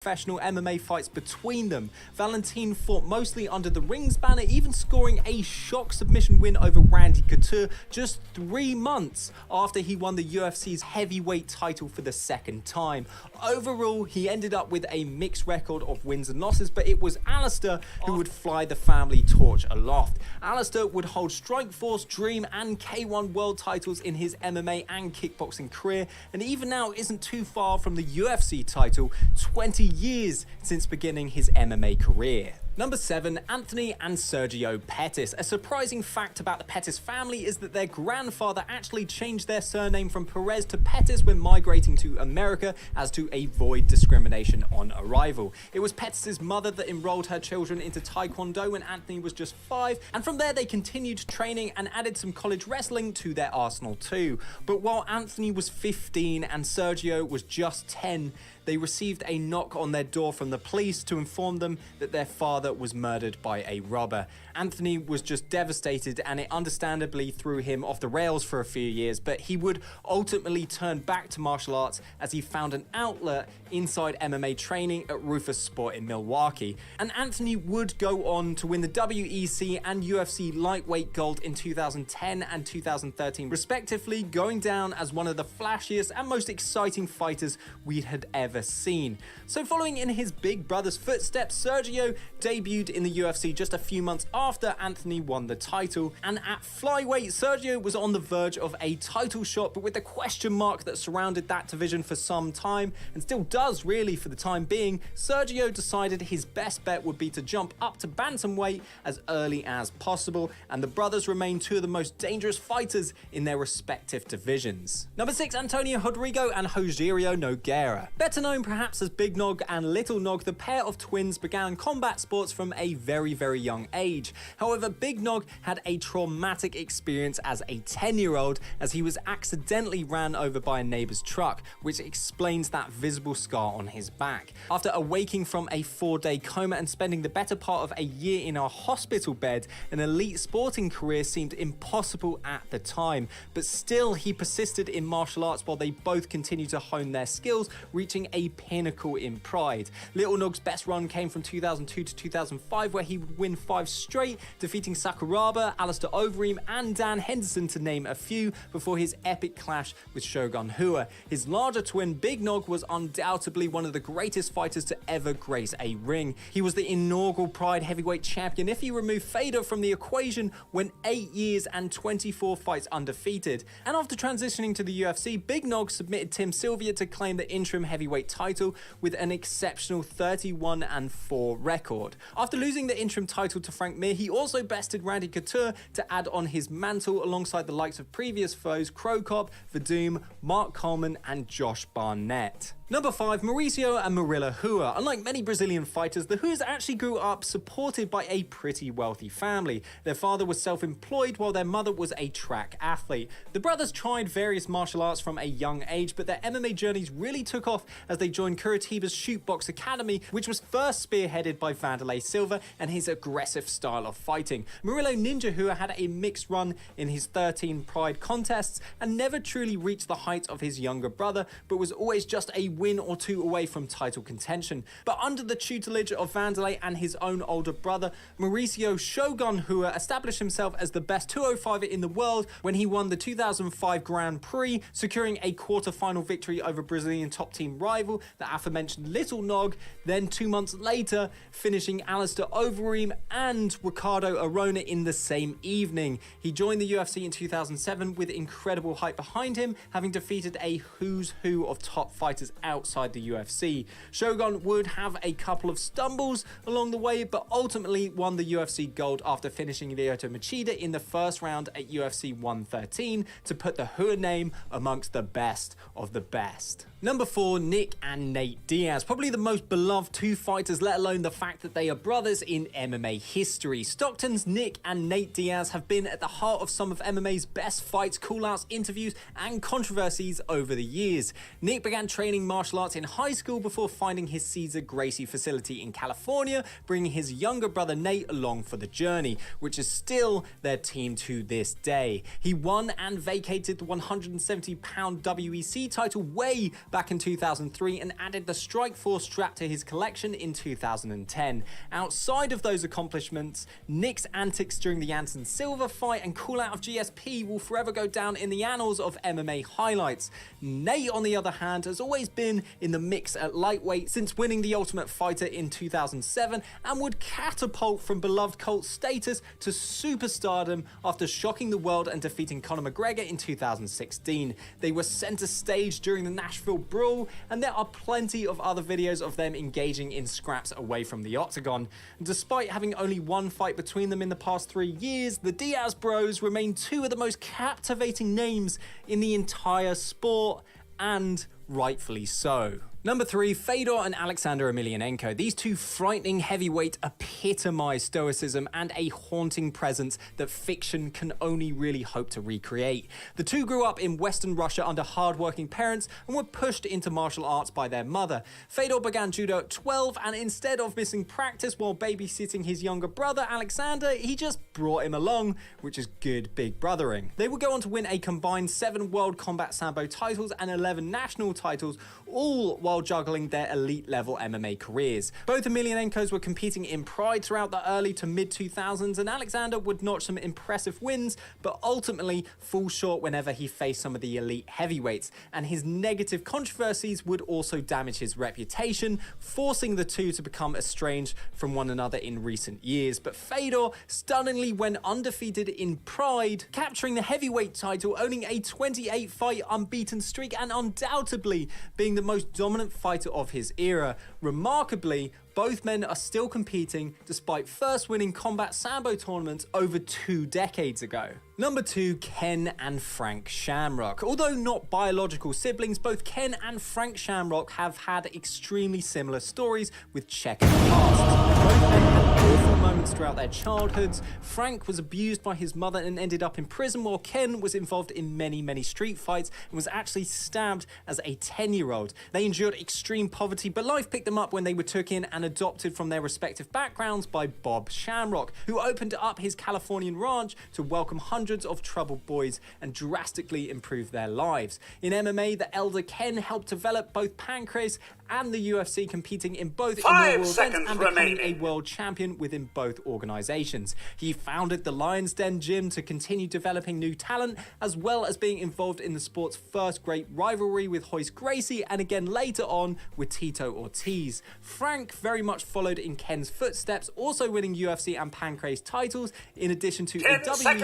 professional MMA fights between them. Valentin fought mostly under the Rings banner, even scoring a shock submission win over Randy Couture just 3 months after he won the UFC's heavyweight title for the second time. Overall, he ended up with a mixed record of wins and losses, but it was Alistair who would fly the family torch aloft. Alistair would hold Strikeforce, Dream and K1 world titles in his MMA and kickboxing career, and even now isn't too far from the UFC title 20 years since beginning his MMA career. Number 7, Anthony and Sergio Pettis. A surprising fact about the Pettis family is that their grandfather actually changed their surname from Perez to Pettis when migrating to America as to avoid discrimination on arrival. It was Pettis' mother that enrolled her children into Taekwondo when Anthony was just 5, and from there they continued training and added some college wrestling to their arsenal too. But while Anthony was 15 and Sergio was just 10, they received a knock on their door from the police to inform them that their father was murdered by a robber. Anthony was just devastated, and it understandably threw him off the rails for a few years, but he would ultimately turn back to martial arts as he found an outlet inside MMA training at Rufus Sport in Milwaukee. And Anthony would go on to win the WEC and UFC lightweight gold in 2010 and 2013 respectively, going down as one of the flashiest and most exciting fighters we had ever seen. So following in his big brother's footsteps, Sergio debuted in the UFC just a few months after Anthony won the title, and at flyweight, Sergio was on the verge of a title shot, but with the question mark that surrounded that division for some time, and still does really for the time being, Sergio decided his best bet would be to jump up to bantamweight as early as possible, and the brothers remain two of the most dangerous fighters in their respective divisions. Number 6, Antonio Rodrigo and Josierio Noguera. Better known perhaps as Big Nog and Little Nog, the pair of twins began combat sports from a very young age. However, Big Nog had a traumatic experience as a 10-year-old as he was accidentally ran over by a neighbor's truck, which explains that visible scar on his back. After awaking from a 4-day coma and spending the better part of a year in a hospital bed, an elite sporting career seemed impossible at the time, but still he persisted in martial arts while they both continued to hone their skills, reaching a pinnacle in pride. Little Nog's best run came from 2002 to 2005, where he would win 5 straight, defeating Sakuraba, Alistair Overeem and Dan Henderson to name a few, before his epic clash with Shogun Rua. His larger twin Big Nog was undoubtedly one of the greatest fighters to ever grace a ring. He was the inaugural Pride heavyweight champion if you remove Fedor from the equation, went 8 years and 24 fights undefeated. And after transitioning to the UFC, Big Nog submitted Tim Sylvia to claim the interim heavyweight title with an exceptional 31-4 record. After losing the interim title to Frank Mir, he also bested Randy Couture to add on his mantle alongside the likes of previous foes Crow Cop, Verdum, Mark Coleman and Josh Barnett. Number 5, Mauricio and Murilo Rua. Unlike many Brazilian fighters, the Ruas actually grew up supported by a pretty wealthy family. Their father was self-employed while their mother was a track athlete. The brothers tried various martial arts from a young age, but their MMA journeys really took off as they joined Curitiba's Shootbox Academy, which was first spearheaded by Vanderlei Silva and his aggressive style of fighting. Murilo Ninja Rua had a mixed run in his 13 Pride contests and never truly reached the heights of his younger brother, but was always just a win or 2 away from title contention. But under the tutelage of Vanderlei and his own older brother, Mauricio Shogun Rua established himself as the best 205er in the world when he won the 2005 Grand Prix, securing a quarter-final victory over Brazilian top-team rival, the aforementioned Little Nog, then 2 months later finishing Alistair Overeem and Ricardo Arona in the same evening. He joined the UFC in 2007 with incredible hype behind him, having defeated a who's who of top fighters outside the UFC. Shogun would have a couple of stumbles along the way, but ultimately won the UFC gold after finishing Lyoto Machida in the first round at UFC 113 to put the Rua name amongst the best of the best. Number 4, Nick and Nate Diaz. Probably the most beloved 2 fighters, let alone the fact that they are brothers in MMA history. Stockton's Nick and Nate Diaz have been at the heart of some of MMA's best fights, call-outs, interviews, and controversies over the years. Nick began training martial arts in high school before finding his Cesar Gracie facility in California, bringing his younger brother Nate along for the journey, which is still their team to this day. He won and vacated the 170-pound WEC title way back in 2003 and added the Strikeforce strap to his collection in 2010. Outside of those accomplishments, Nick's antics during the Anderson Silva fight and call out of GSP will forever go down in the annals of MMA highlights. Nate, on the other hand, has always been in the mix at lightweight since winning the Ultimate Fighter in 2007 and would catapult from beloved cult status to superstardom after shocking the world and defeating Conor McGregor in 2016. They were center stage during the Nashville Brawl, and there are plenty of other videos of them engaging in scraps away from the octagon. Despite having only one fight between them in the past 3 years, the Diaz bros remain two of the most captivating names in the entire sport, and rightfully so. Number 3, Fedor and Alexander Emelianenko. These two frightening heavyweight epitomize stoicism and a haunting presence that fiction can only really hope to recreate. The two grew up in Western Russia under hard-working parents and were pushed into martial arts by their mother. Fedor began judo at 12, and instead of missing practice while babysitting his younger brother Alexander, he just brought him along, which is good big brothering. They would go on to win a combined 7 World Combat Sambo titles and 11 national titles, all while juggling their elite level MMA careers. Both Emelianenkos were competing in Pride throughout the early to mid 2000s, and Alexander would notch some impressive wins, but ultimately fall short whenever he faced some of the elite heavyweights, and his negative controversies would also damage his reputation, forcing the two to become estranged from one another in recent years. But Fedor stunningly went undefeated in Pride, capturing the heavyweight title, owning a 28 fight unbeaten streak, and undoubtedly being the most dominant fighter of his era. Remarkably, both men are still competing despite first winning combat sambo tournaments over 2 decades ago. Number 2, Ken and Frank Shamrock. Although not biological siblings, both Ken and Frank Shamrock have had extremely similar stories with checkered pasts. Both men had awful moments throughout their childhoods. Frank was abused by his mother and ended up in prison, while Ken was involved in many street fights and was actually stabbed as a 10-year-old. They endured extreme poverty, but life picked them up when they were took in and adopted from their respective backgrounds by Bob Shamrock, who opened up his Californian ranch to welcome hundreds of troubled boys and drastically improve their lives. In MMA, the elder Ken helped develop both Pancrase and the UFC, competing in both inaugural events and becoming a world champion within both organizations. He founded the Lion's Den Gym to continue developing new talent, as well as being involved in the sport's first great rivalry with Hoyce Gracie, and again later on with Tito Ortiz. Frank very much followed in Ken's footsteps, also winning UFC and Pancrase titles, in addition to a WEC and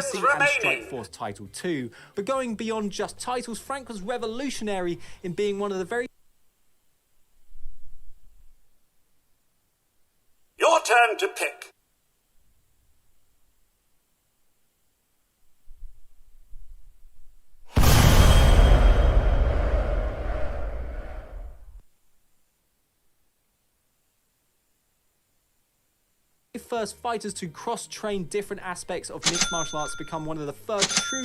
Strikeforce title too. But going beyond just titles, Frank was revolutionary in being one of the very... Your turn to pick. First fighters to cross-train different aspects of mixed martial arts, become one of the first true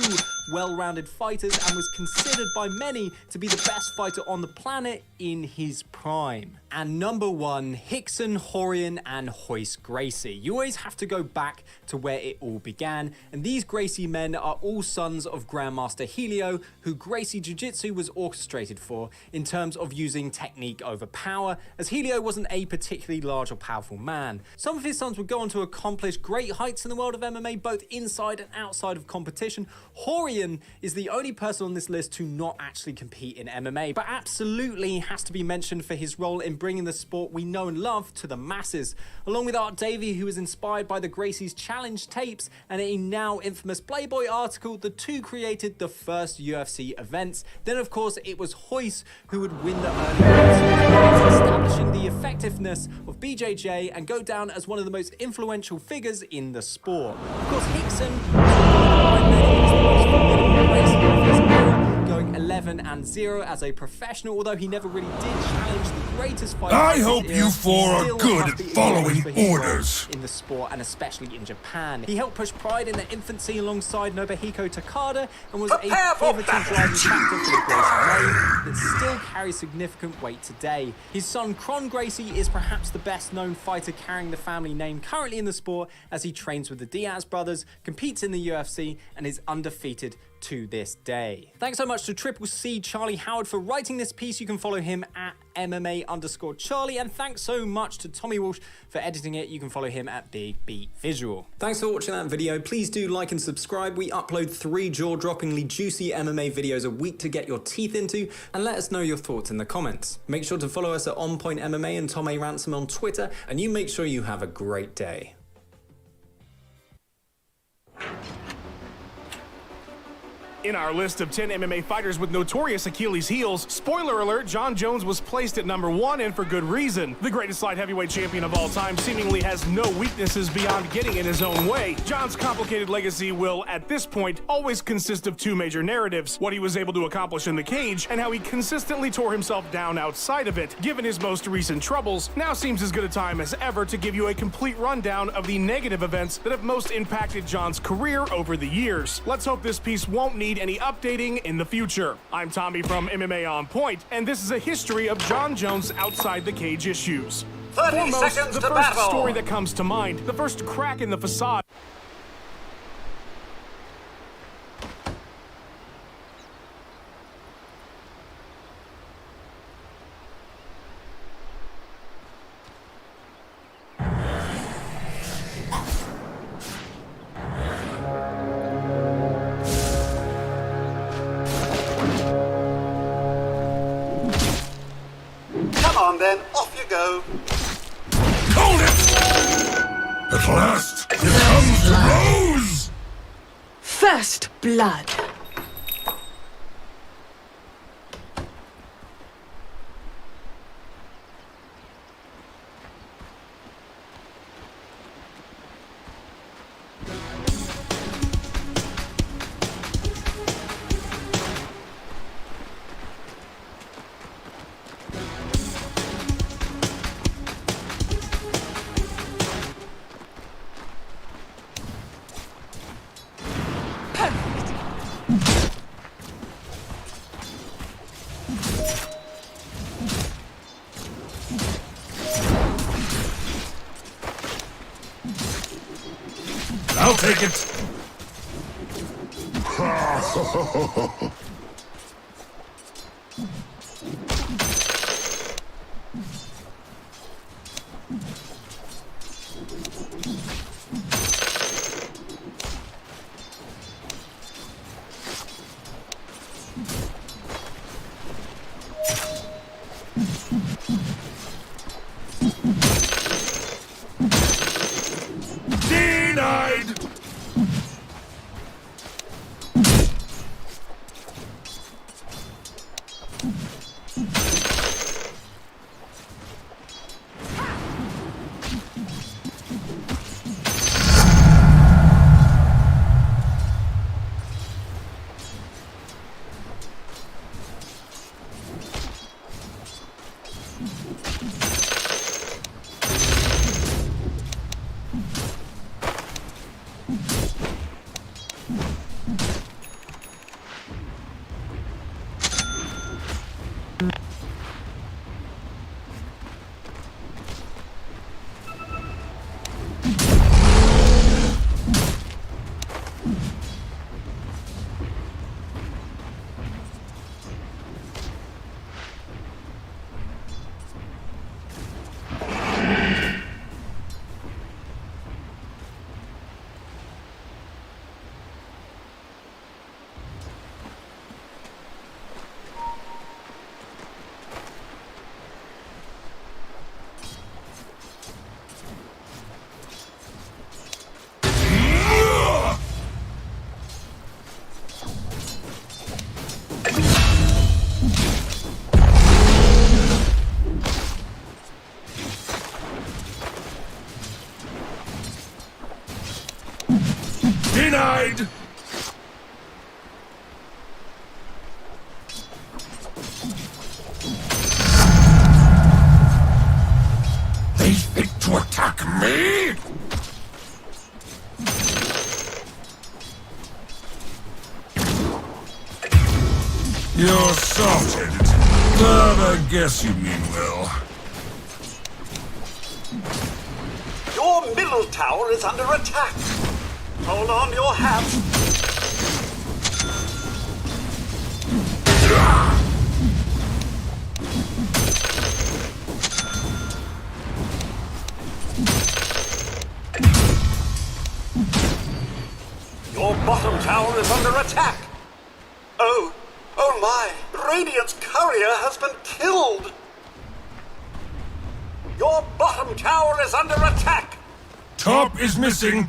well-rounded fighters, and was considered by many to be the best fighter on the planet in his prime. And number 1, Hixon, Horian and Hoyce Gracie. You always have to go back to where it all began, and these Gracie men are all sons of Grandmaster Helio, who Gracie Jiu-Jitsu was orchestrated for in terms of using technique over power, as Helio wasn't a particularly large or powerful man. Some of his sons would go on to accomplish great heights in the world of MMA, both inside and outside of competition. Horian is the only person on this list to not actually compete in MMA, but absolutely has to be mentioned for his role in bringing the sport we know and love to the masses. Along with Art Davie, who was inspired by the Gracie's challenge tapes and a now infamous Playboy article, the two created the first UFC events. Then of course it was Hoyce who would win the early rounds, establishing the effectiveness of BJJ and go down as one of the most influential figures in the sport. Of course, Hixon was going 11 11-0 as a professional, although he never really did challenge the greatest fighter. I hope you four are good at following orders in the sport, and especially in Japan. He helped push Pride in their infancy alongside Nobuhiko Takada and was a pivotal driving factor for the Gracie name that still carries significant weight today. His son Kron Gracie is perhaps the best known fighter carrying the family name currently in the sport, as he trains with the Diaz brothers, competes in the UFC, and is undefeated to this day. Thanks so much to Triple C Charlie Howard for writing this piece. You can follow him at MMA_Charlie, and thanks so much to Tommy Walsh for editing it. You can follow him at Big Beat Visual. Thanks for watching that video. Please do like and subscribe. We upload 3 jaw-droppingly juicy MMA videos a week to get your teeth into, and let us know your thoughts in the comments. Make sure to follow us at On Point MMA and Tom A. Ransom on Twitter, and you make sure you have a great day. In our list of 10 MMA fighters with notorious Achilles heels, spoiler alert, Jon Jones was placed at number 1, and for good reason. The greatest light heavyweight champion of all time seemingly has no weaknesses beyond getting in his own way. Jon's complicated legacy will, at this point, always consist of 2 major narratives: what he was able to accomplish in the cage, and how he consistently tore himself down outside of it. Given his most recent troubles, now seems as good a time as ever to give you a complete rundown of the negative events that have most impacted Jon's career over the years. Let's hope this piece won't need any updating in the future. I'm Tommy from MMA On Point, and this is a history of Jon Jones' outside the cage issues. 30 Foremost, seconds the to first battle. story that comes to mind, the first crack in the facade. Then off you go. Hold it! At last, it comes to Rose! First blood. I'll take it! Denied! Denied! to attack me? You're soft-headed, but I guess you mean well. Your middle tower is under attack. Hold on to your hats. Your bottom tower is under attack. Oh my! Radiant's courier has been killed! Your bottom tower is under attack! Top is missing.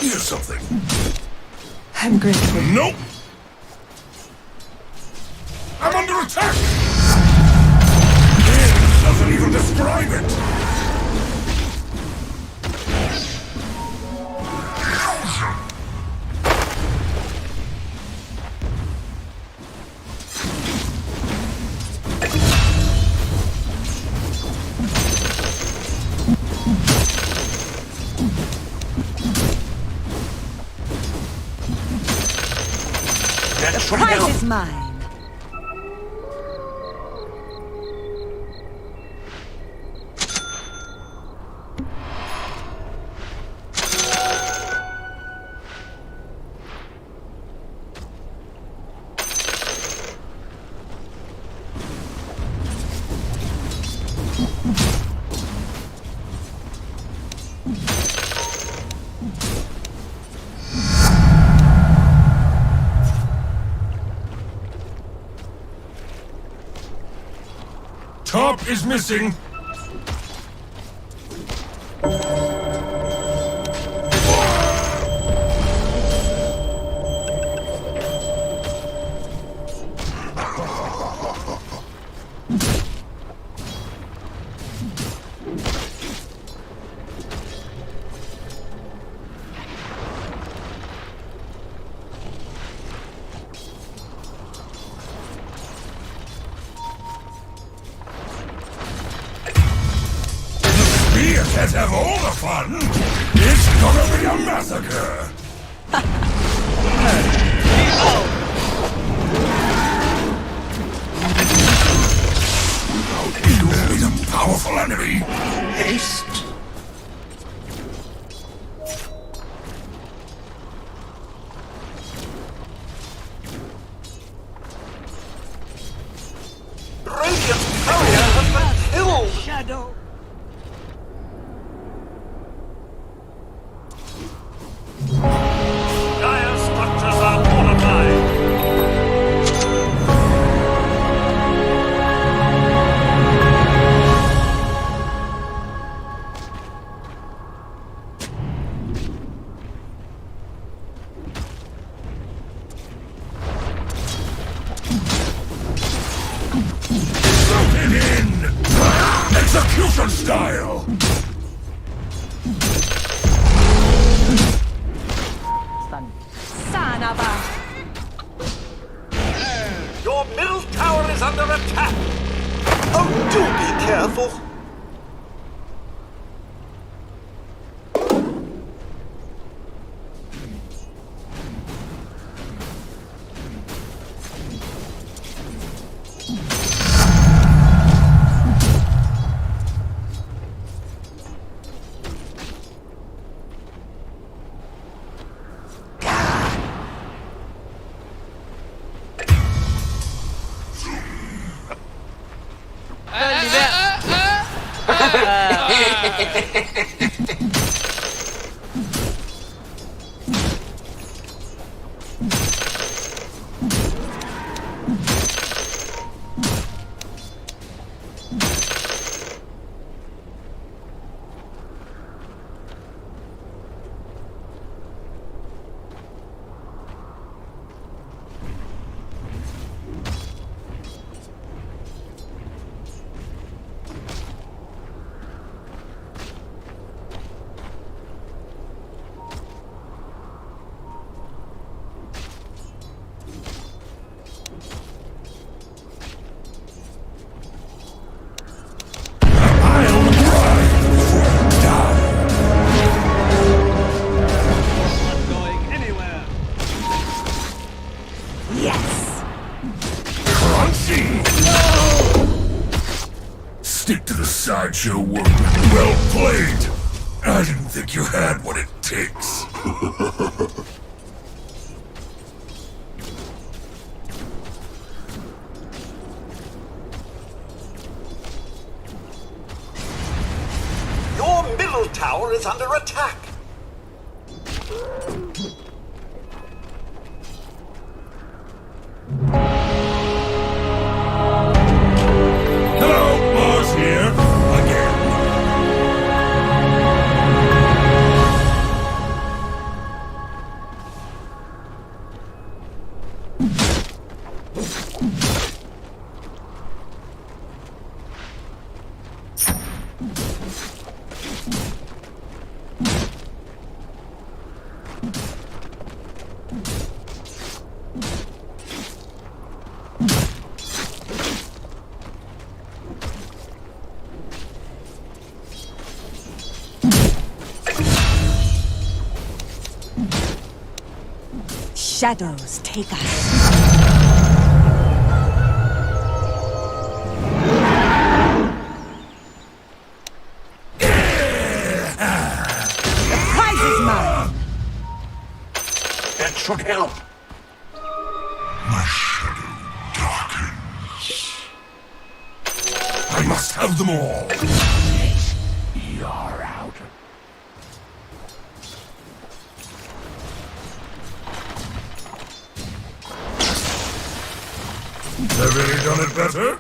Here's something. I'm grateful. Nope. I'm under attack. This doesn't even describe it. The prize is mine. Top is missing. Can't have all the fun. It's gonna be a massacre. You is a powerful enemy. Haste. Radiant's courier has been killed! Shadow. Dire structures are fortified. Shoot it in. Execution style. Your middle tower is under attack. Oh, do be careful. sideshow workman. Well played. I didn't think you had what it takes. Your middle tower is under attack. Hello, Mars here. Again. Shadows take us. The prize is mine. That should help. My shadow darkens. I must have them all. You're out. Have really done it better?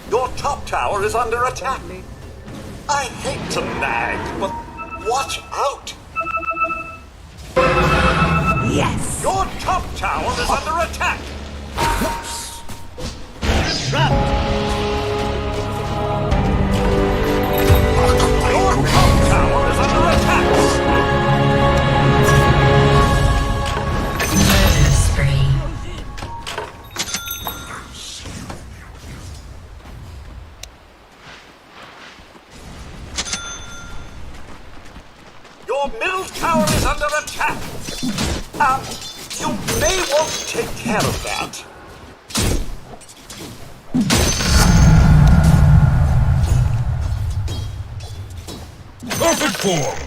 Your top tower is under attack. I hate to nag, but watch out. Yes. Your top tower is under attack. Your top tower is under attack. Murder spree. Your middle tower is under attack. You may want to take care of that. Perfect form.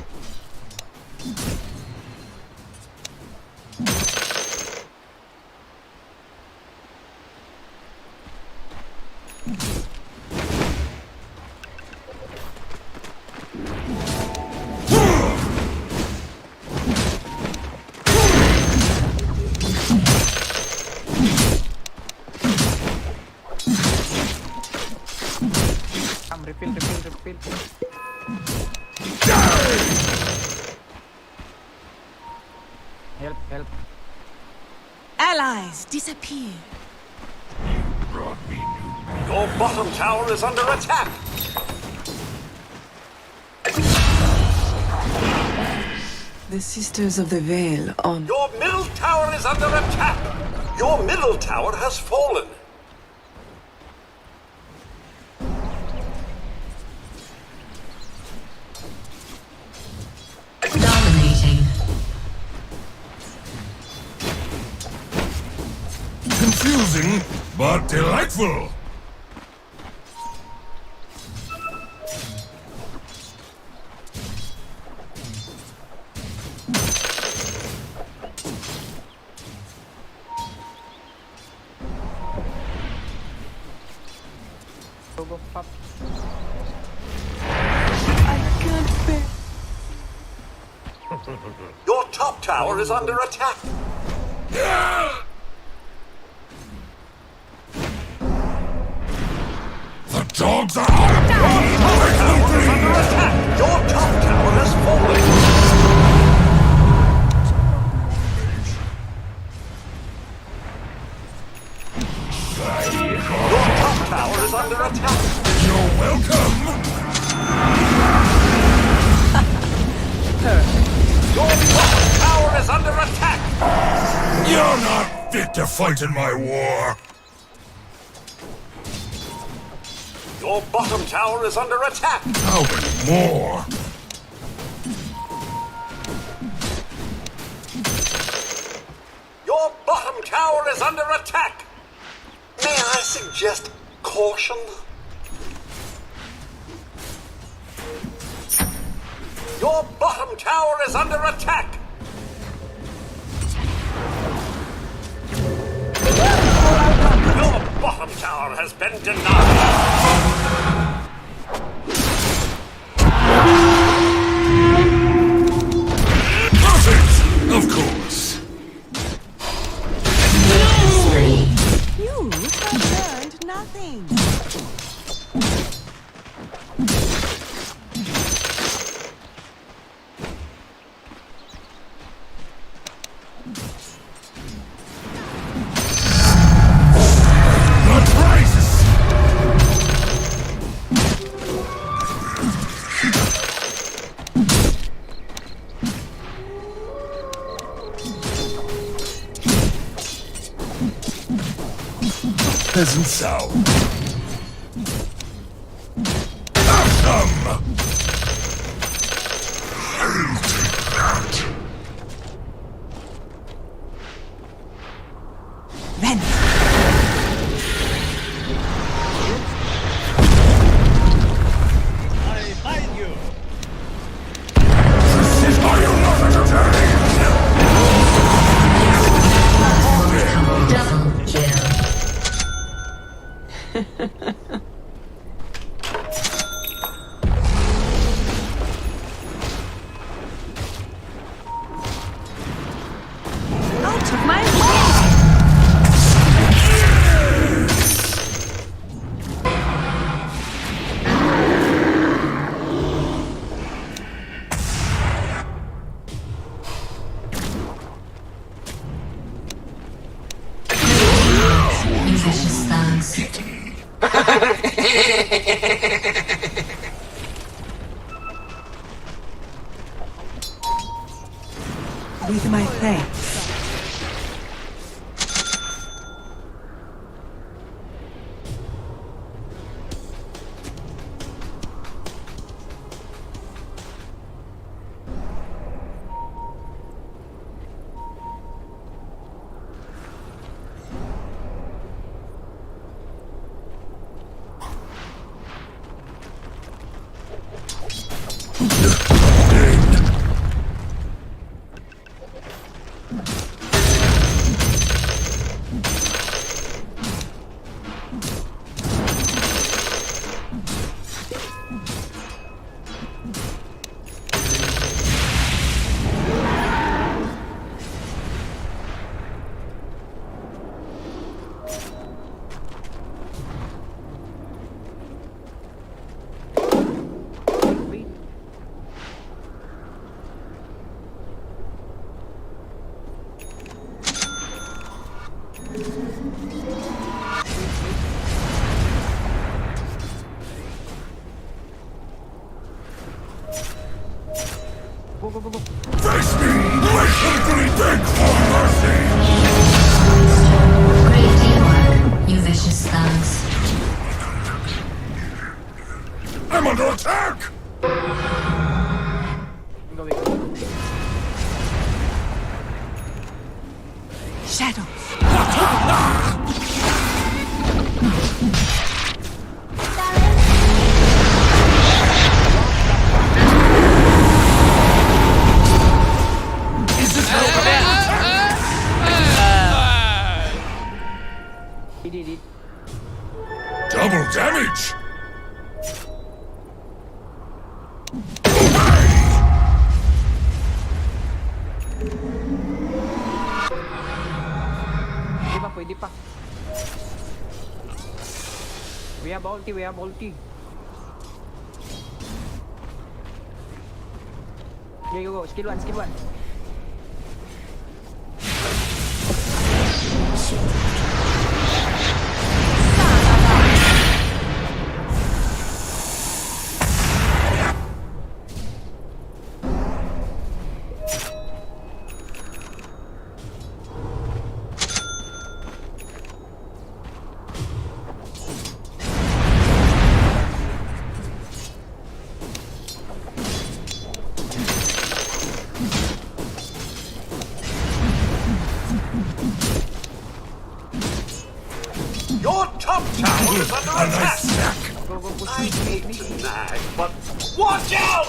Refill. Help. Allies disappear. Your bottom tower is under attack. The Sisters of the Veil on... Your middle tower is under attack. Your middle tower has fallen. Dominating. Confusing, but delightful. Your top tower is under attack. The dogs are on me! Your tower is under attack. Your top tower has fallen. Your top tower is under attack. You're welcome! Your bottom tower is under attack. You're fight in my war. Your bottom tower is under attack. How many more? Your bottom tower is under attack. May I suggest caution? Your bottom tower is under attack. Your bottom tower has been denied. Perfect! Of course. Spree. You have learned nothing. The prizes! Peasant sow. Awesome! I'll take that. Then, Are you not entertaining? Double kill. out of my way! You vicious thugs. With my thanks. Go, go, go, go. Face me! Let history beg for mercy! Great teamwork, you vicious thugs. I'm under attack! Go, go, go. Shadows. He did it. Double damage! Di ba? Pwede pa. We have ulti, we have ulti. There you go, skill 1, skill 1. A nice snack. Go, go, push I me, hate please. to nag, but watch out!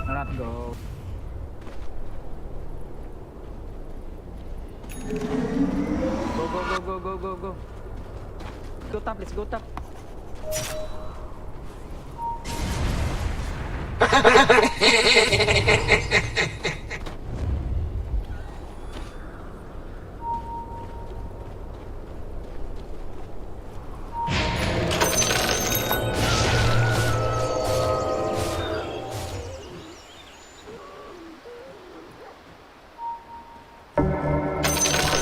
Not go. Go. Go top, let's go top.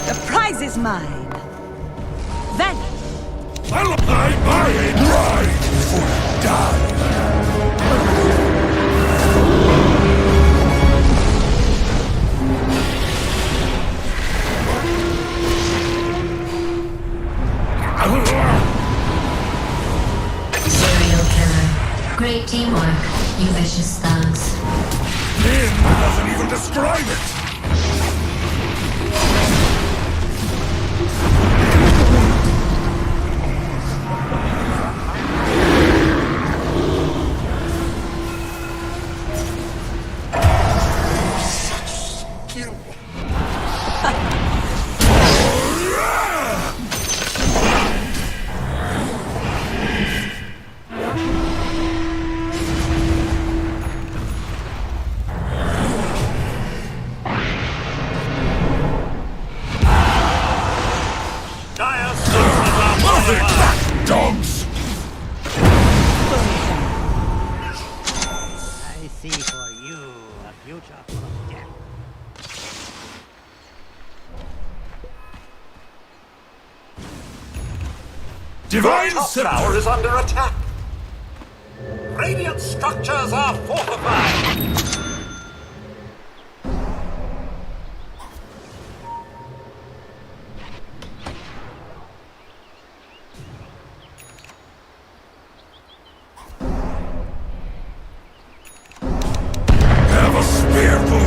The prize is mine. Then I'll apply my pride before you die. Serial killer. Great teamwork, you vicious thugs. Lynn doesn't even describe it. Diaz forces are fortified. Dogs! I see for you a future full of death. Divine Top scepter! tower is under attack. Radiant structures are fortified. Have a spearful!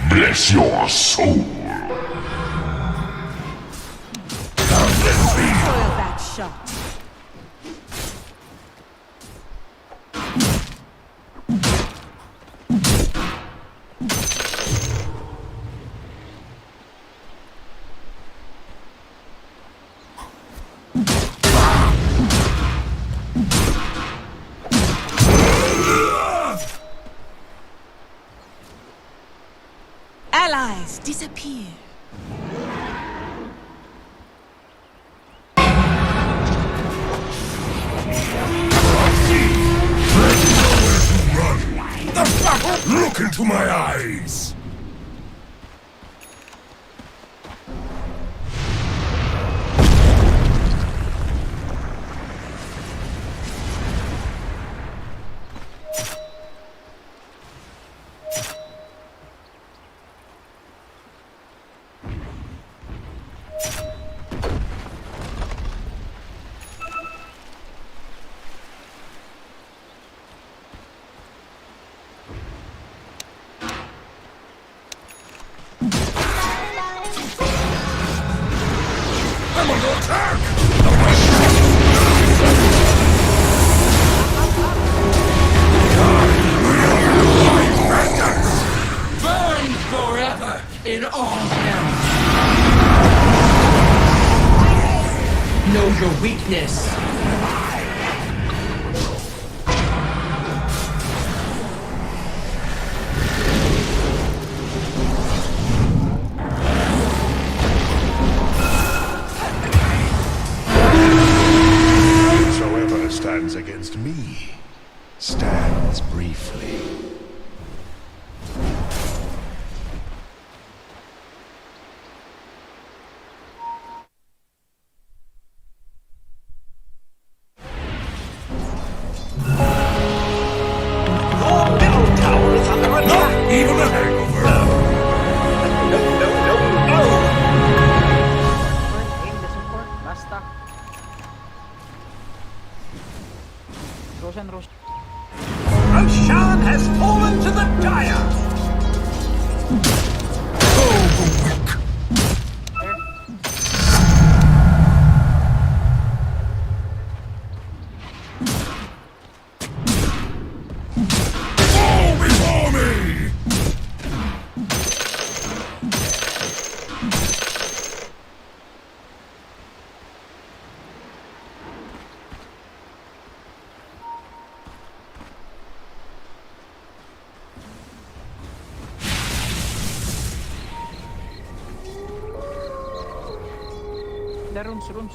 Bless your soul! foil that shot. Allies disappear. Look into my eyes! I'm under attack! Burn forever in all hell. Know your weakness. Whosoever stands against me stands briefly. runes.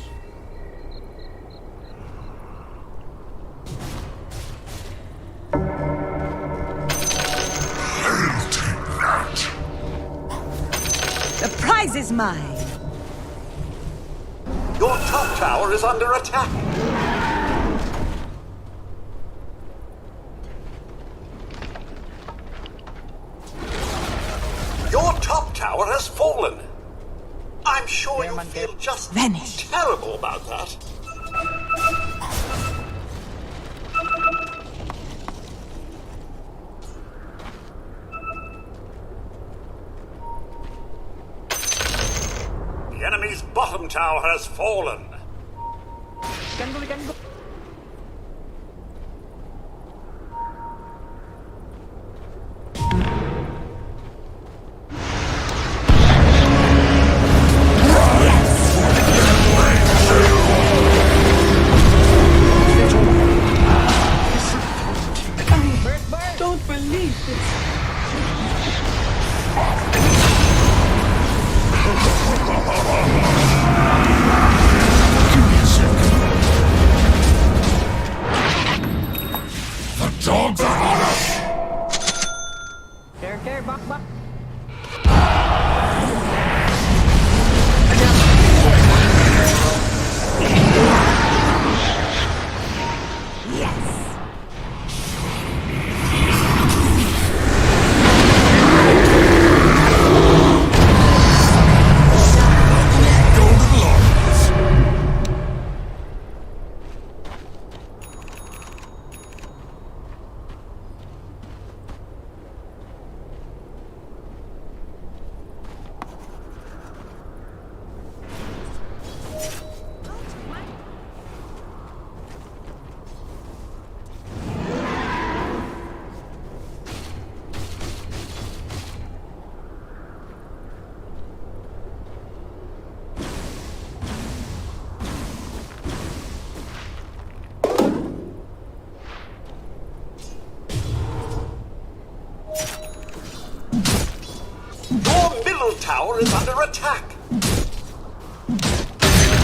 The prize is mine. Your top tower is under attack. Your top tower has fallen. I'm sure you feel just Vanish. terrible about that. The enemy's bottom tower has fallen. Ikan go. Don't believe this. Give me a second. The dogs are on us! Care, back. Golden Lords! Your middle tower is under attack.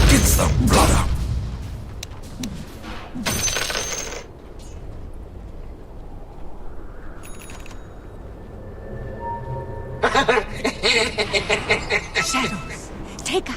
Gets the blood up! Shadows, take us.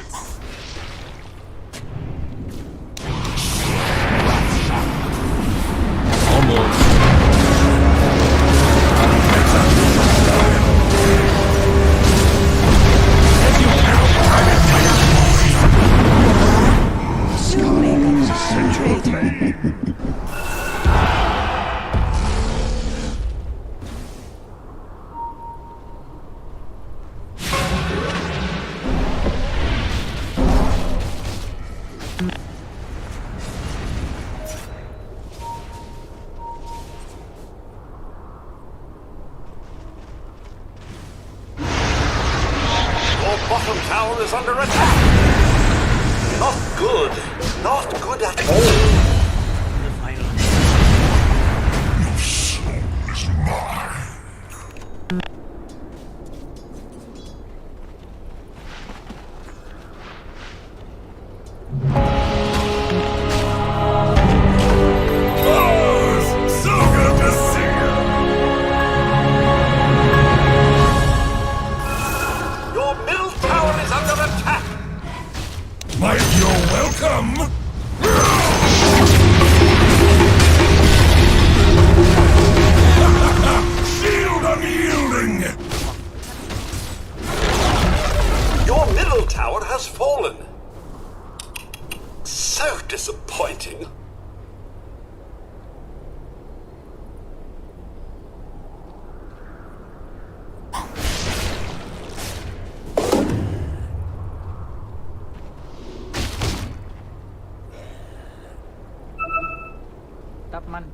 Your bottom tower is under attack. Not good. Not good at all. The final. Your soul is mine! Boss! So good to see you! Your middle tower is under attack. Mike, you're welcome! Shield unyielding! Your middle tower has fallen. So disappointing. Top man.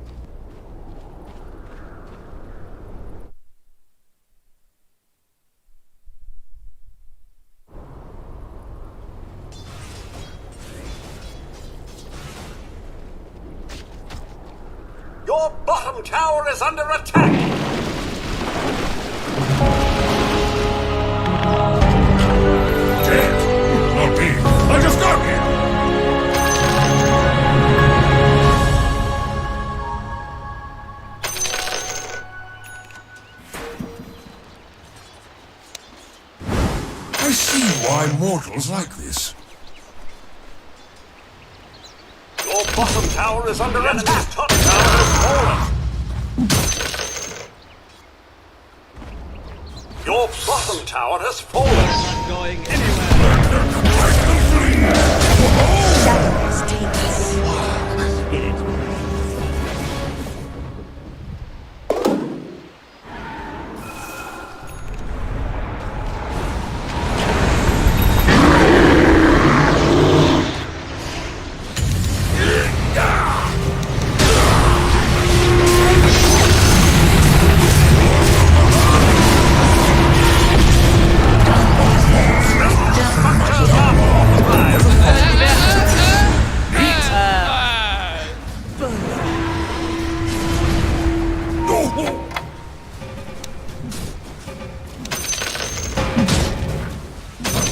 Your bottom tower is under attack. Dead! Not me! I just got here! I see why mortals like this. Your bottom tower is under attack. Top tower is fallen. Your bottom tower has fallen. Not going anywhere. Shadows take us.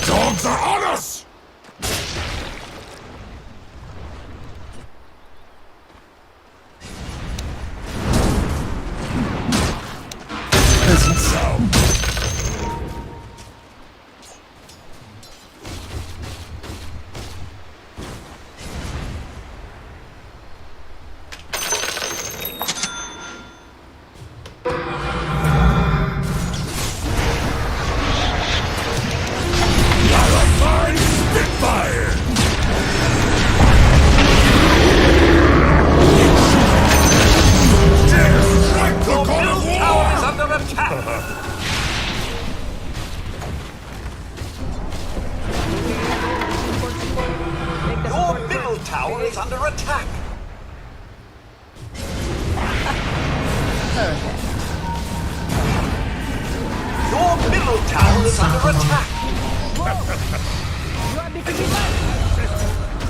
Dogs are on us! Doesn't sound.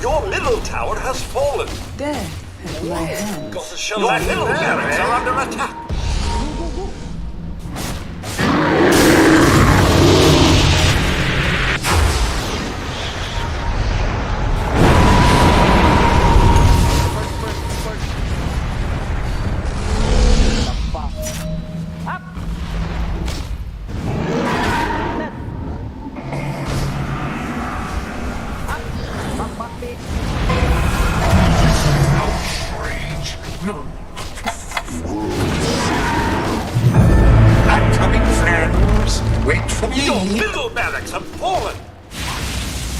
Your middle tower has fallen. Death at my hands. Your middle barracks are under attack. Your middle barracks have fallen!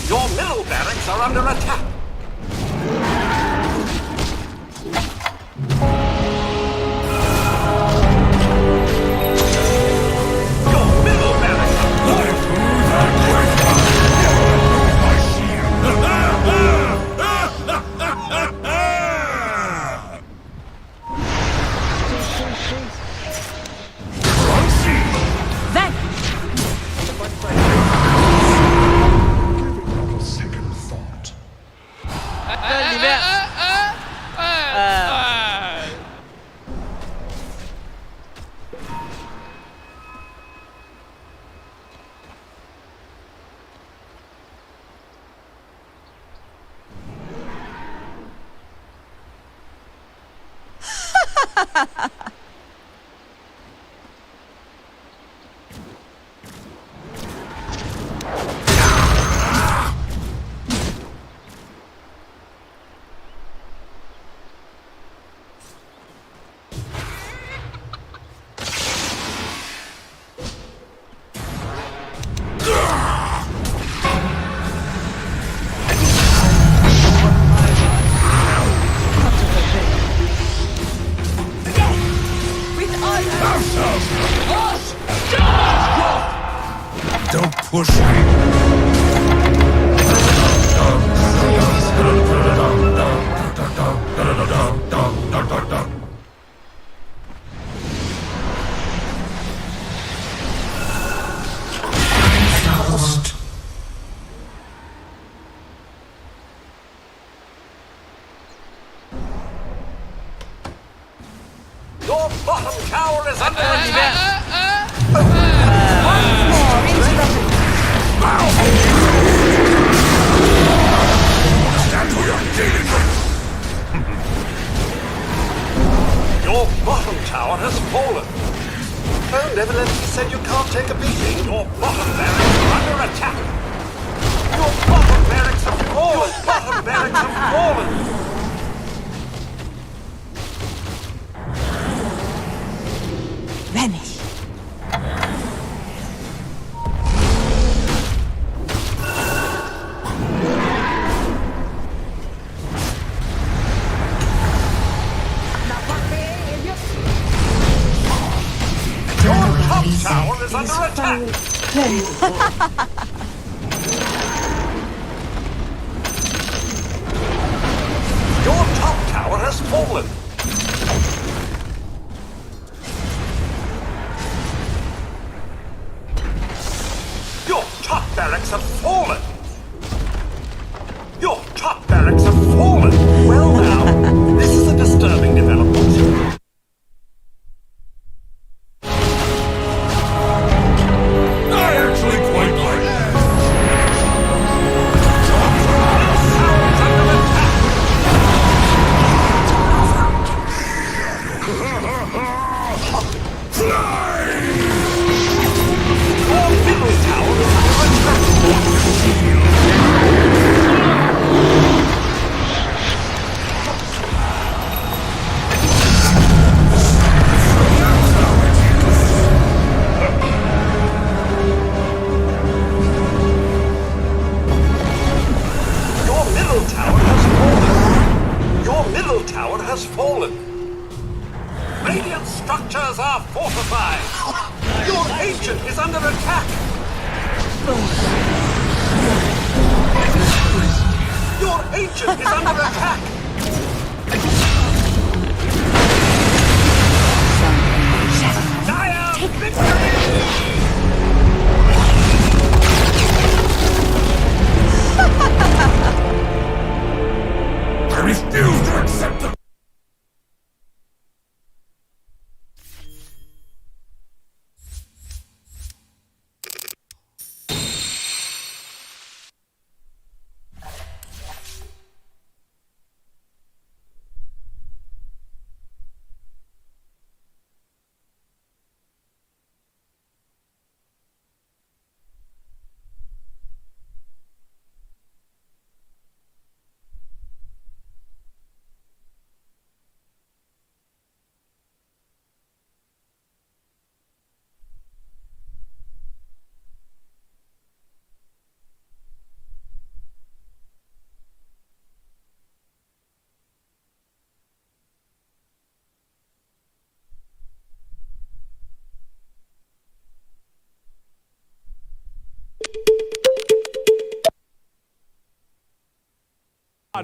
Your middle barracks are under attack! Your middle barracks have fallen! Don't push me. Your bottom tower is under attack! Once more into the... and he said you can't take a beating. Your bottom barracks are under attack. Your bottom barracks have fallen. Your bottom barracks have fallen. Vanish. Your top tower is under attack. Your top tower has fallen. Your top barracks have fallen. Your top barracks have fallen. Well now, this is a disturbing development. I actually quite like it. Your middle tower is under attack. Your middle tower has fallen. Your middle tower has fallen. Radiant structures are fortified. Your ancient is under attack. Your ancient is under attack. Dire victory! I refuse to accept the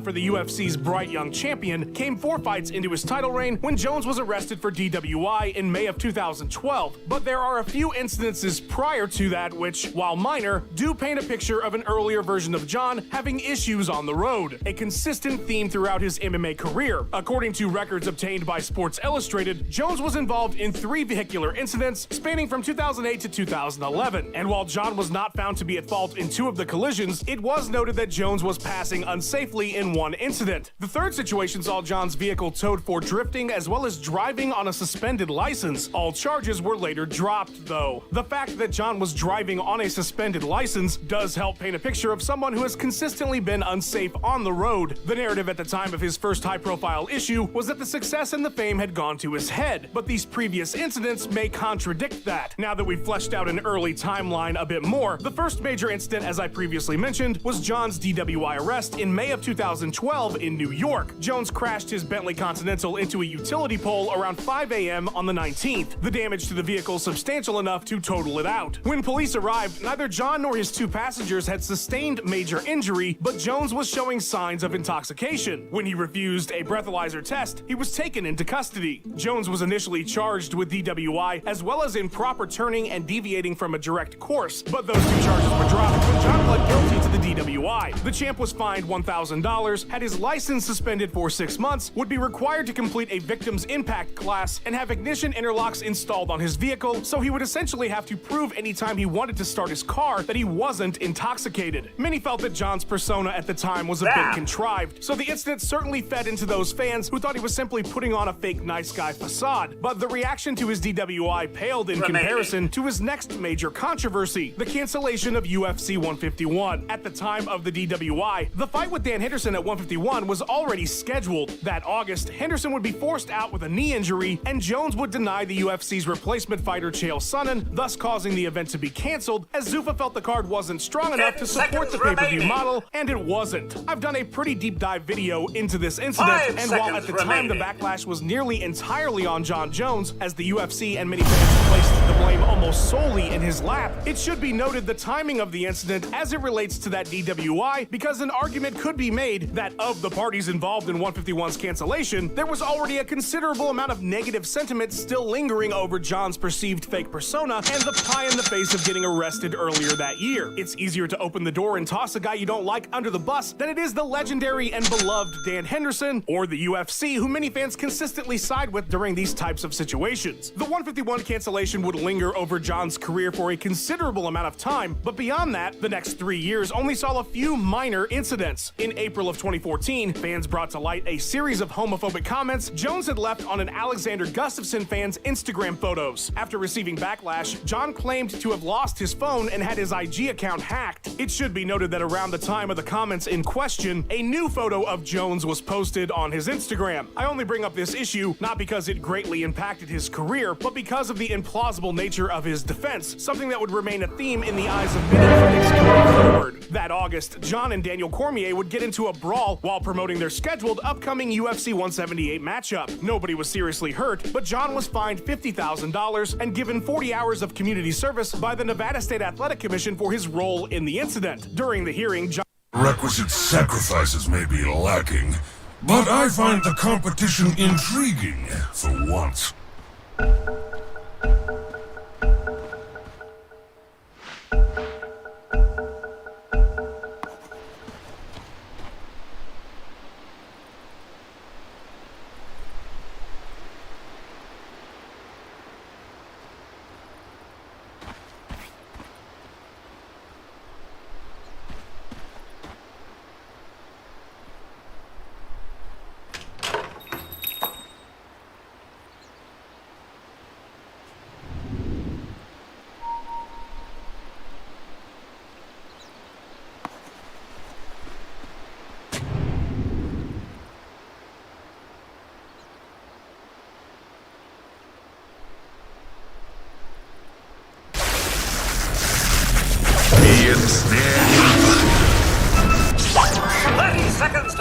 For the UFC's bright young champion came 4 fights into his title reign when Jones was arrested for DWI in May of 2012. But there are a few incidences prior to that which, while minor, do paint a picture of an earlier version of John having issues on the road, a consistent theme throughout his MMA career. According to records obtained by Sports Illustrated, Jones was involved in 3 vehicular incidents spanning from 2008 to 2011. And while John was not found to be at fault in 2 of the collisions, it was noted that Jones was passing unsafely in 1 incident. The 3rd situation saw John's vehicle towed for drifting as well as driving on a suspended license. All charges were later dropped, though. The fact that John was driving on a suspended license does help paint a picture of someone who has consistently been unsafe on the road. The narrative at the time of his first high-profile issue was that the success and the fame had gone to his head, but these previous incidents may contradict that. Now that we've fleshed out an early timeline a bit more, the first major incident, as I previously mentioned, was John's DWI arrest in May of 2012 in New York. Jones crashed his Bentley Continental into a utility pole around 5 a.m. on the 19th. The damage to the vehicle substantial enough to total it out. When police arrived, neither John nor his 2 passengers had sustained major injury, but Jones was showing signs of intoxication. When he refused a breathalyzer test, he was taken into custody. Jones was initially charged with DWI as well as improper turning and deviating from a direct course, but those 2 charges were dropped when John pled guilty to the DWI. The champ was fined $1,000 had his license suspended for 6 months, would be required to complete a victim's impact class, and have ignition interlocks installed on his vehicle, so he would essentially have to prove anytime he wanted to start his car that he wasn't intoxicated. Many felt that John's persona at the time was a bit contrived, so the incident certainly fed into those fans who thought he was simply putting on a fake nice guy facade. But the reaction to his DWI paled in comparison to his next major controversy, the cancellation of UFC 151. At the time of the DWI, the fight with Dan Henderson at 151 was already scheduled. That August, Henderson would be forced out with a knee injury, and Jones would deny the UFC's replacement fighter Chael Sonnen, thus causing the event to be canceled, as Zuffa felt the card wasn't strong enough to support the pay-per-view model, and it wasn't. I've done a pretty deep dive video into this incident, and while at the time the backlash was nearly entirely on Jon Jones, as the UFC and many fans placed the blame almost solely in his lap, it should be noted the timing of the incident as it relates to that DWI, because an argument could be made that of the parties involved in 151's cancellation, there was already a considerable amount of negative sentiment still lingering over John's perceived fake persona and the pie in the face of getting arrested earlier that year. It's easier to open the door and toss a guy you don't like under the bus than it is the legendary and beloved Dan Henderson, or the UFC, who many fans consistently side with during these types of situations. The 151 cancellation would linger over John's career for a considerable amount of time, but beyond that, the next 3 years only saw a few minor incidents. In April of 2014, fans brought to light a series of homophobic comments Jones had left on an Alexander Gustafsson fan's Instagram photos. After receiving backlash, John claimed to have lost his phone and had his IG account hacked. It should be noted that around the time of the comments in question, a new photo of Jones was posted on his Instagram. I only bring up this issue not because it greatly impacted his career, but because of the implausible nature of his defense, something that would remain a theme in the eyes of many critics going forward. That August, John and Daniel Cormier would get into a brawl while promoting their scheduled upcoming UFC 178 matchup. Nobody was seriously hurt, but John was fined $50,000 and given 40 hours of community service by the Nevada State Athletic Commission for his role in the incident. During the hearing, John... Requisite sacrifices may be lacking, but I find the competition intriguing for once.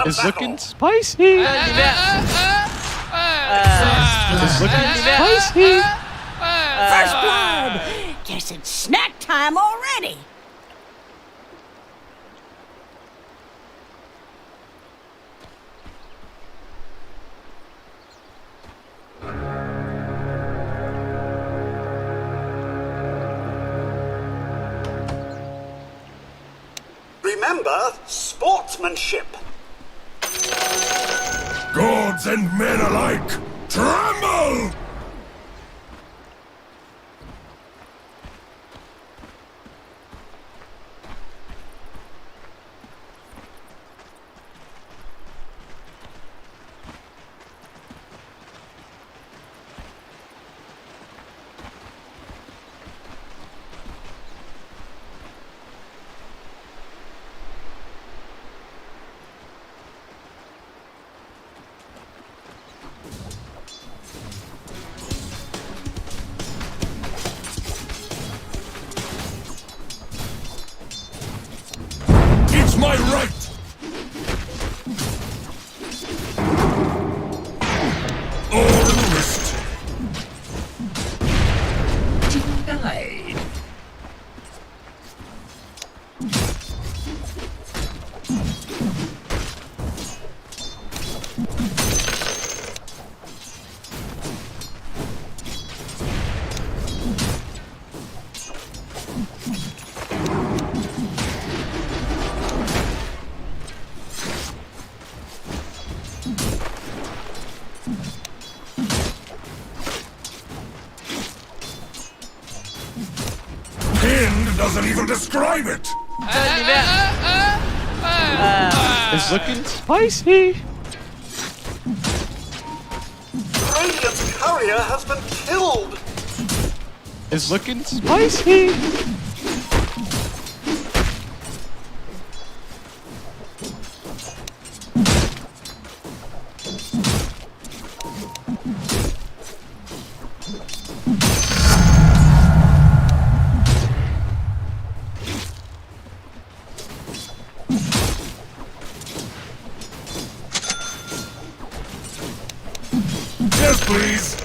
It's looking spicy. It's looking spicy. First blood! Guess it's snack time already. Remember, sportsmanship. Gods and men alike, tremble! doesn't even describe it! It's looking spicy. Radiant's courier has been killed! It's looking spicy. Yes, please!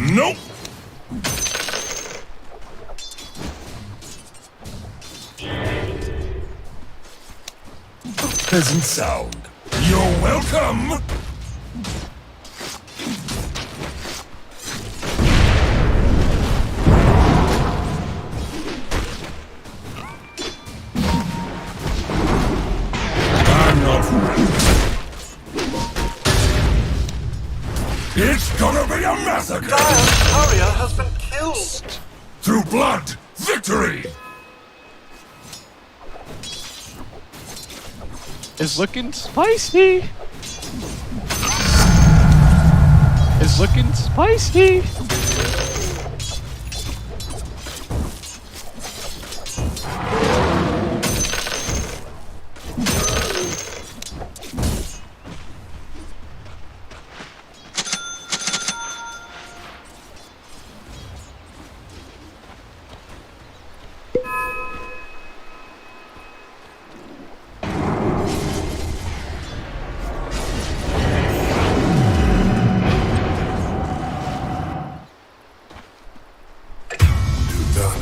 Nope! Pleasant sound. You're welcome! I'm not ready. It's gonna be a massacre! Diaz's courier has been killed! Through blood, victory! It's looking spicy. It's looking spicy.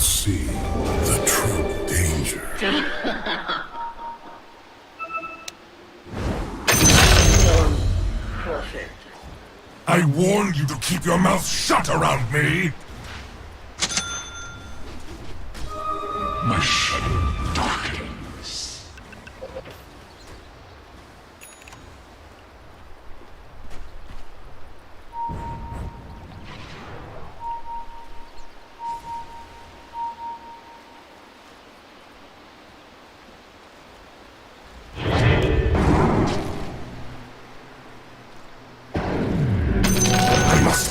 See the true danger. I warned you to keep your mouth shut around me! My shadow darkens.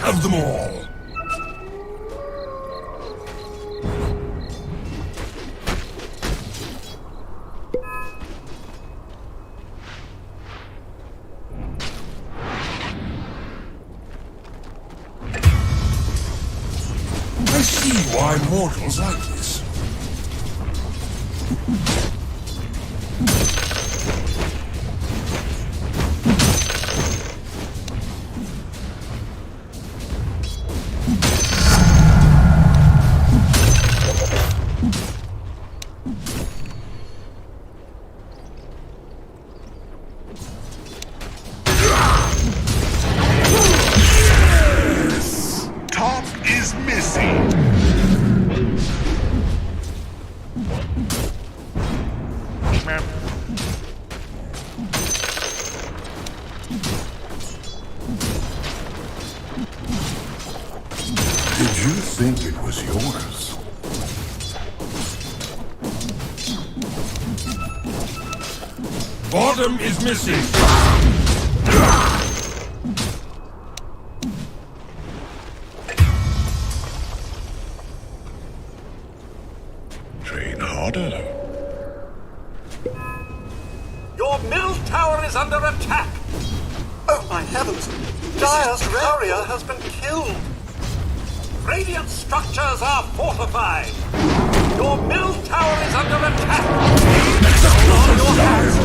Have them all! I see why mortals like this. Did you think it was yours? Bottom is missing! Train harder. tower is under attack! Oh my heavens! Diaz Courier has been killed! Radiant structures are fortified! Your middle tower is under attack! On your hands!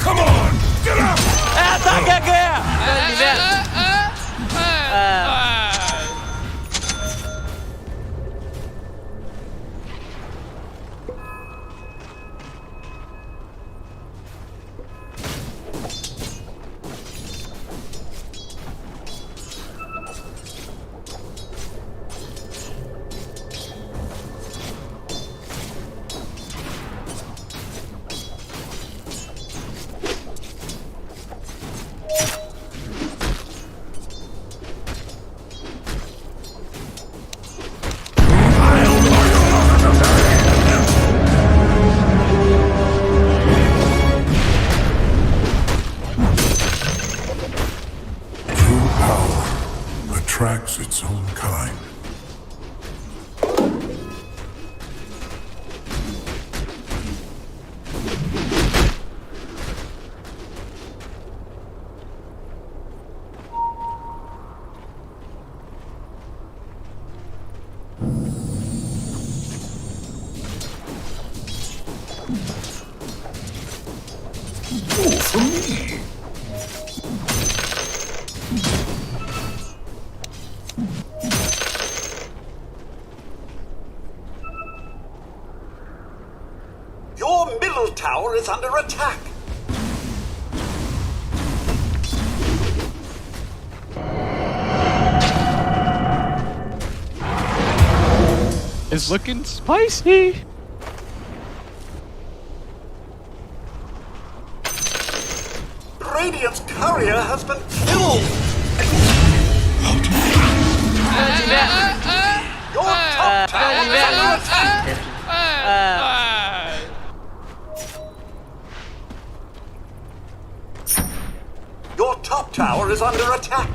Come on! Get up! Ataque aqui! Attracts its own kind. Oh, for me! Your middle tower is under attack! It's looking spicy. Radiant's courier has been killed! Your top tower is under attack! Your top tower is under attack!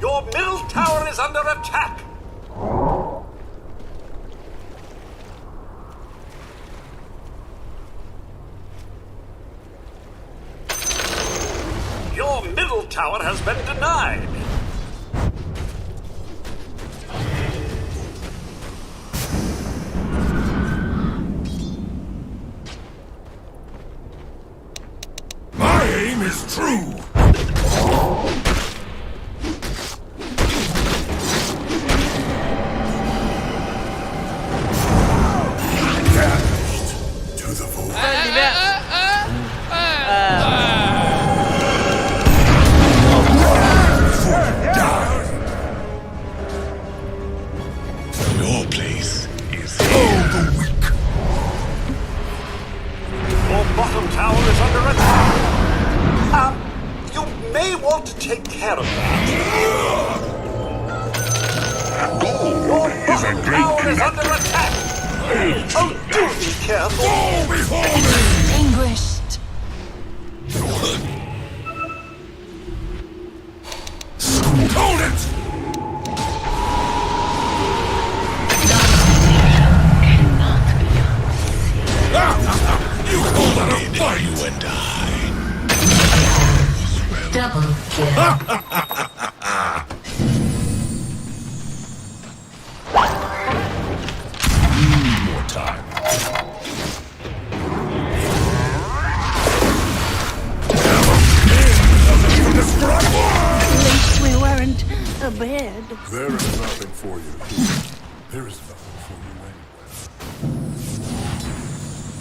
Your middle tower is under attack! Your middle tower has been denied! My aim is true! To the void. Your place is here. The weak. Your bottom tower is under attack. You may want to take care of that. Your bottom tower is under attack. Oh, do be careful. Go before me! Extinguished. Hold it! You call that a fight? You and I. Double kill. More time. At least we weren't a bed. There is nothing for you. There is nothing for you anywhere.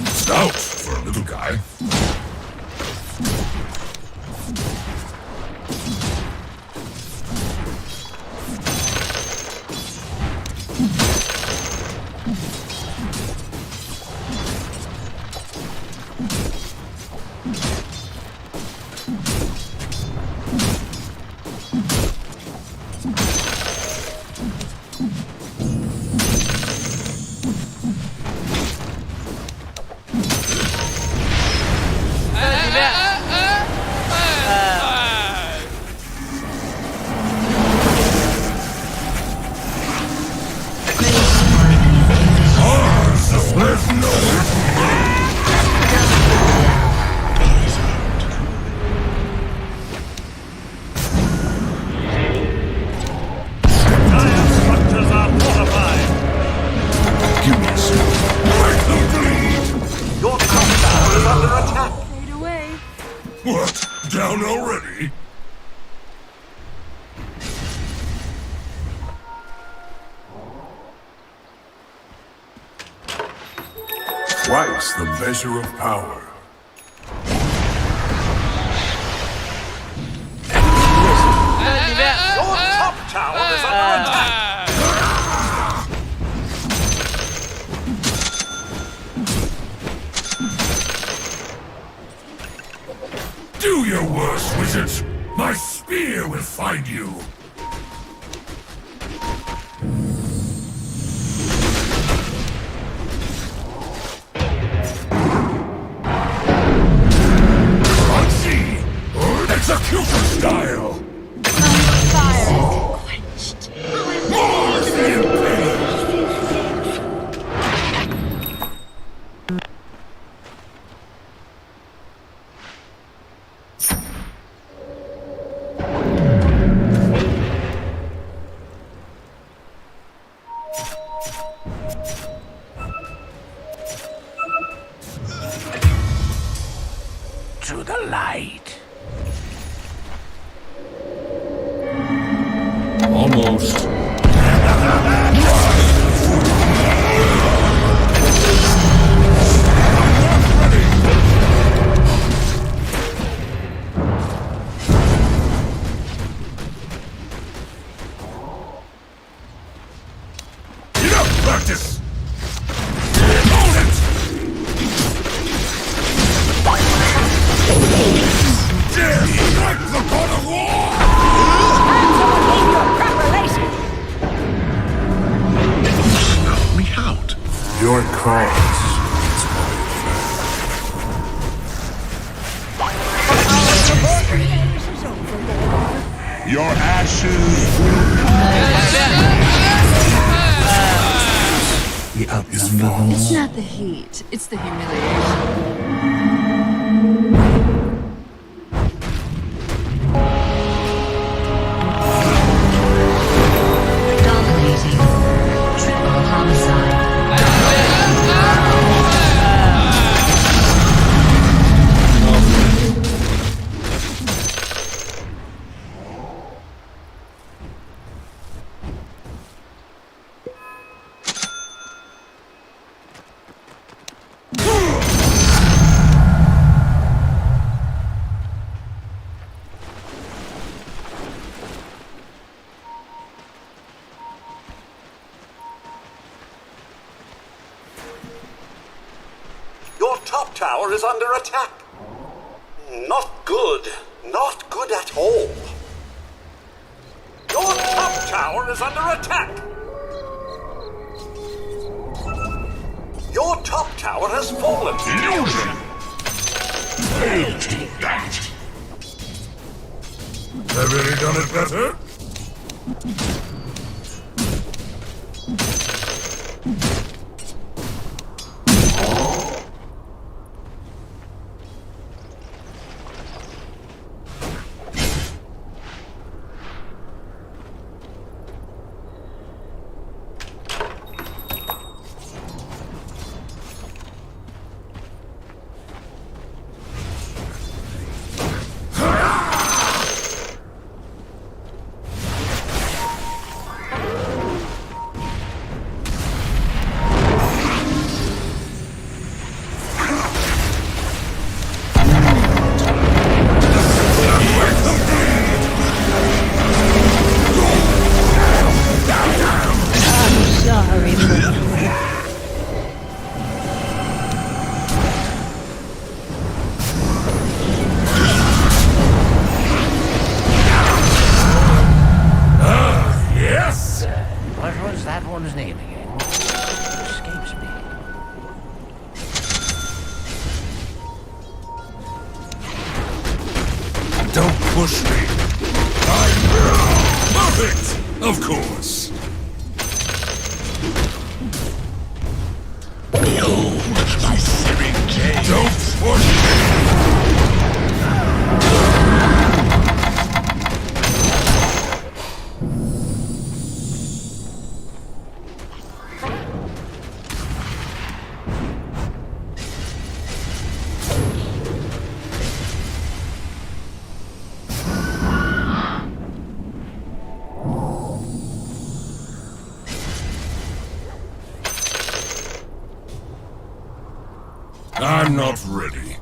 Stout for a little guy. down already? Twice the measure of power. Your top tower is under attack! Do your worst, wizards! My spear will find you! Crunchy! Execution style! Mars in pain! To the light. Almost. Enough practice! Hold it! Dare strike the god of war! Me out. Your cards. Your ashes. The up is false. It's not the heat, it's the humiliation. Dominating. Triple homicide. Your top tower is under attack. Not good. Not good at all. Your top tower is under attack. Your top tower has fallen. Illusion! Fail to that! Have any done it better? What was that one's name again? It escapes me. Don't push me. Perfect! Of course. Behold my searing gaze. Don't push me. I'm not ready.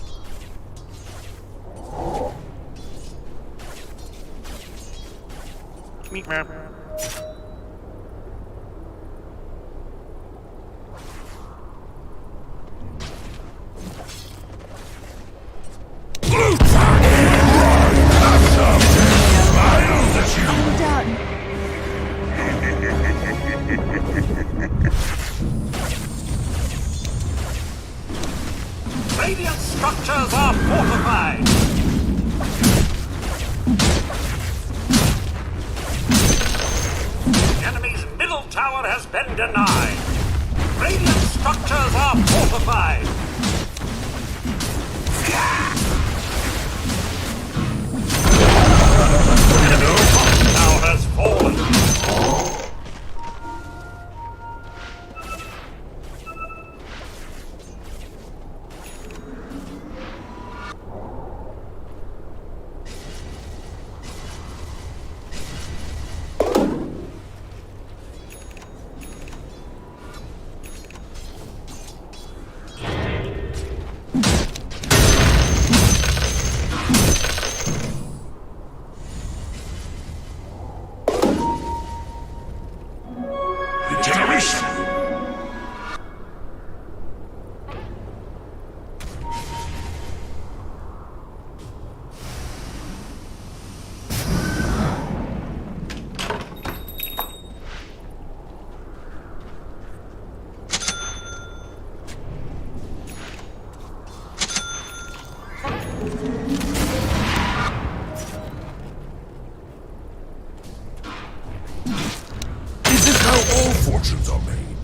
Radiant structures are fortified. The enemy's middle tower has been denied. Radiant structures are fortified. The middle tower has fallen. Fortunes are made.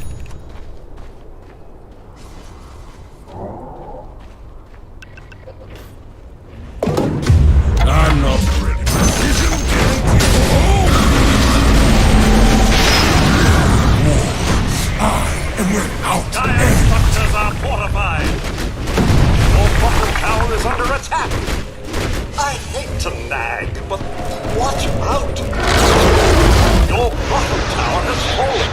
I'm not ready. Precision I am without Dire structures are fortified. Your bottom tower is under attack. I hate to nag, but watch out. Your bottom tower has fallen.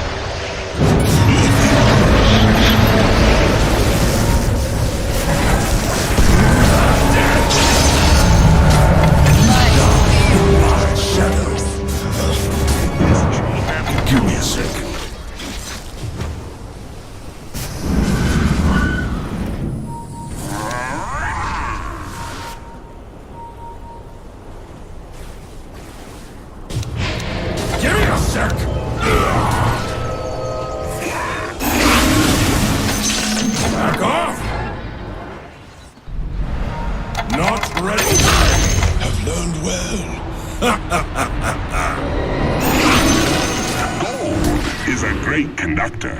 Give me a second. Give me a sec. Back off. Not ready. Have learned well. Gold is a great conductor.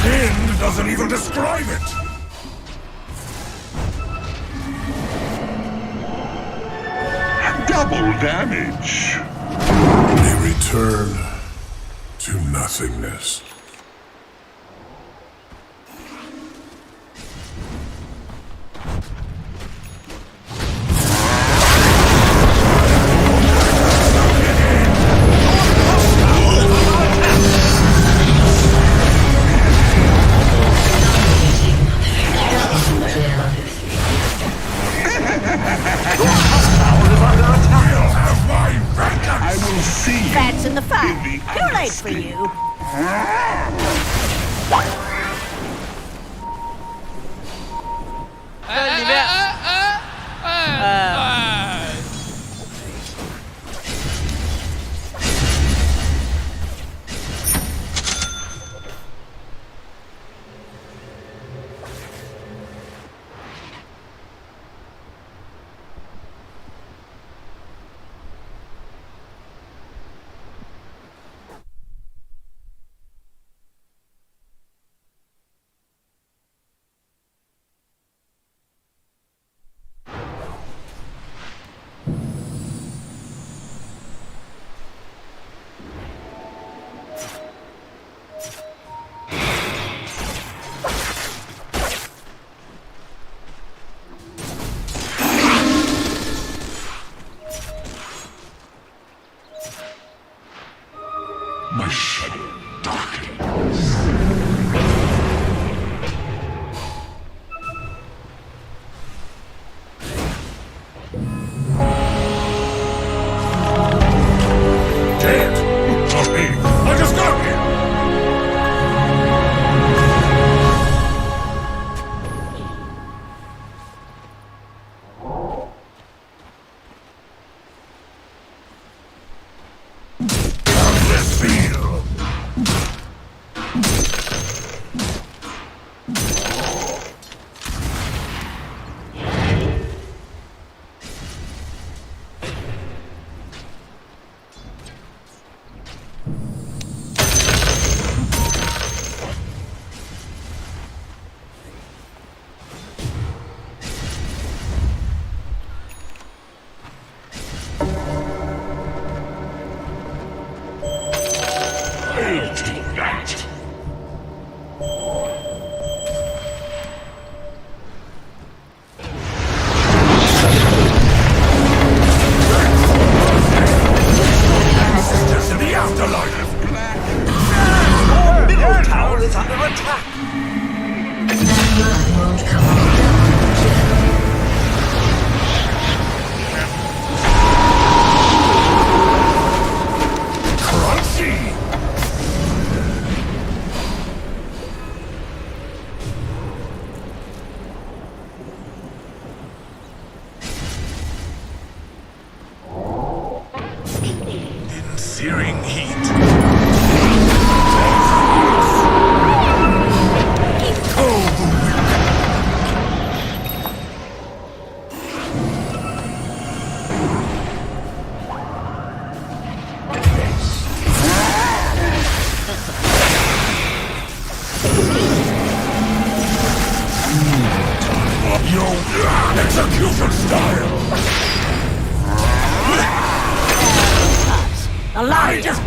Wind doesn't even describe it! Double damage! A return to nothingness. Bats in the fire. Too late for you. Your execution style!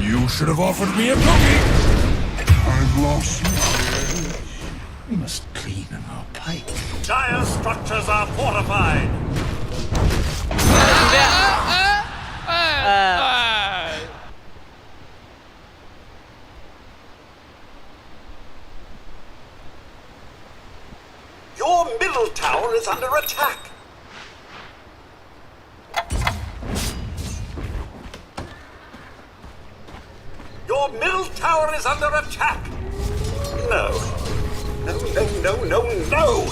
You should have offered me a cookie! I've lost my head. We must clean our pipe. Dire structures are fortified! Your middle tower is under attack! Your middle tower is under attack! No. No!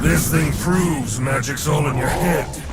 This thing proves magic's all in your head.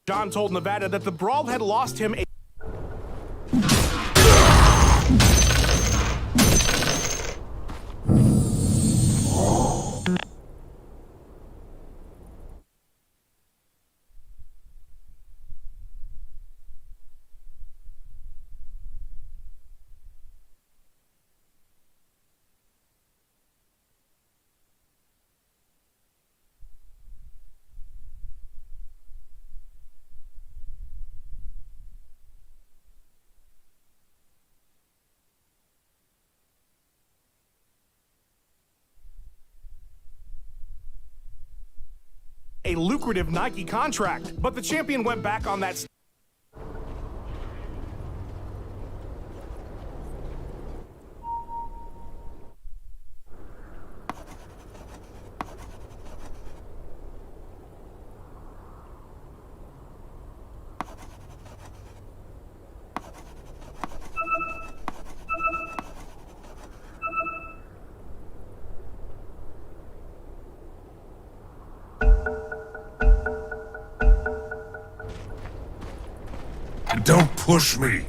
John told Nevada that the brawl had lost him a lucrative Nike contract, but the champion went back on that. Don't push me!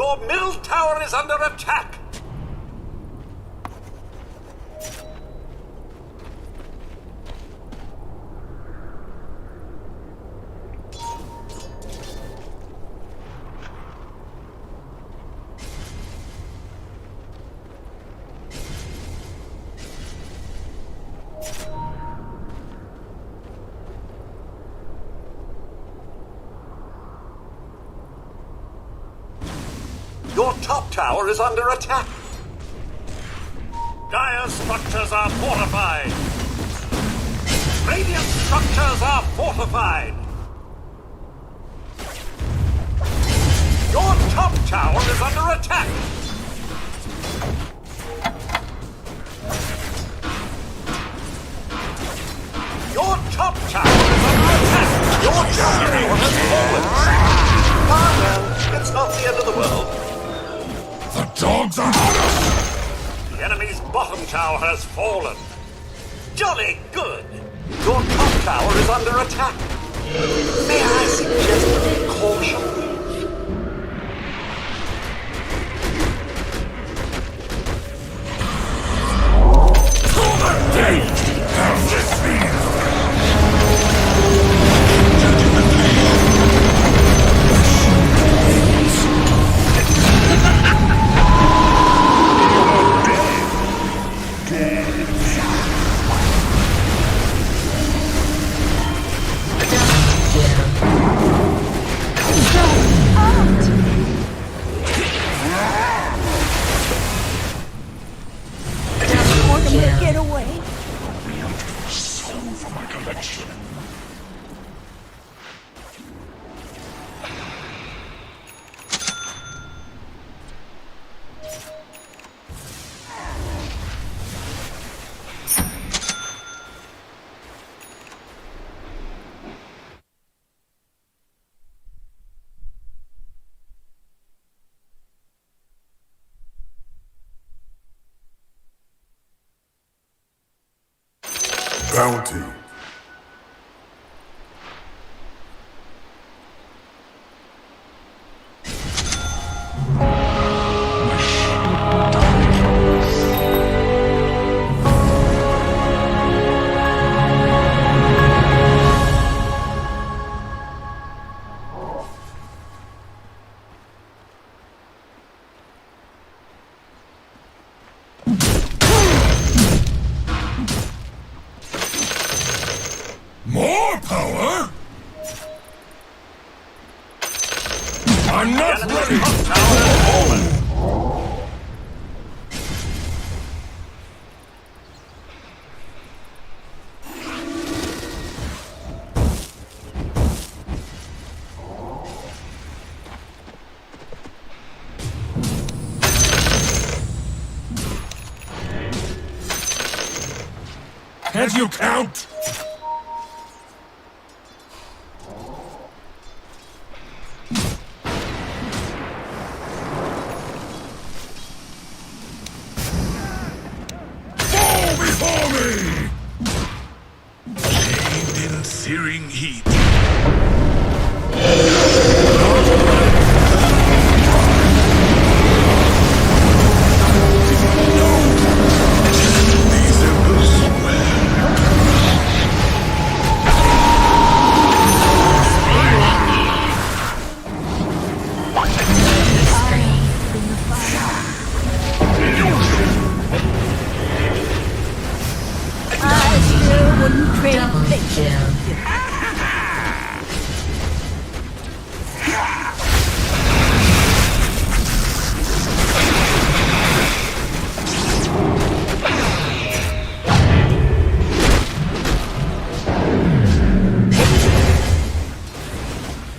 Your middle tower is under attack! Your top tower is under attack. Dire structures are fortified. Radiant structures are fortified. Your top tower is under attack. Your top tower is under attack. Your Josierio has fallen. Ah, well, it's not the end of the world. The dogs are on us! The enemy's bottom tower has fallen. Jolly good! Your top tower is under attack. May I suggest caution? To the gate! Have this field! Get away! Soul for my collection. Bounty. More power? I'm not ready! Can't you count? Searing heat. These embers swear. I still wouldn't trade Double kill.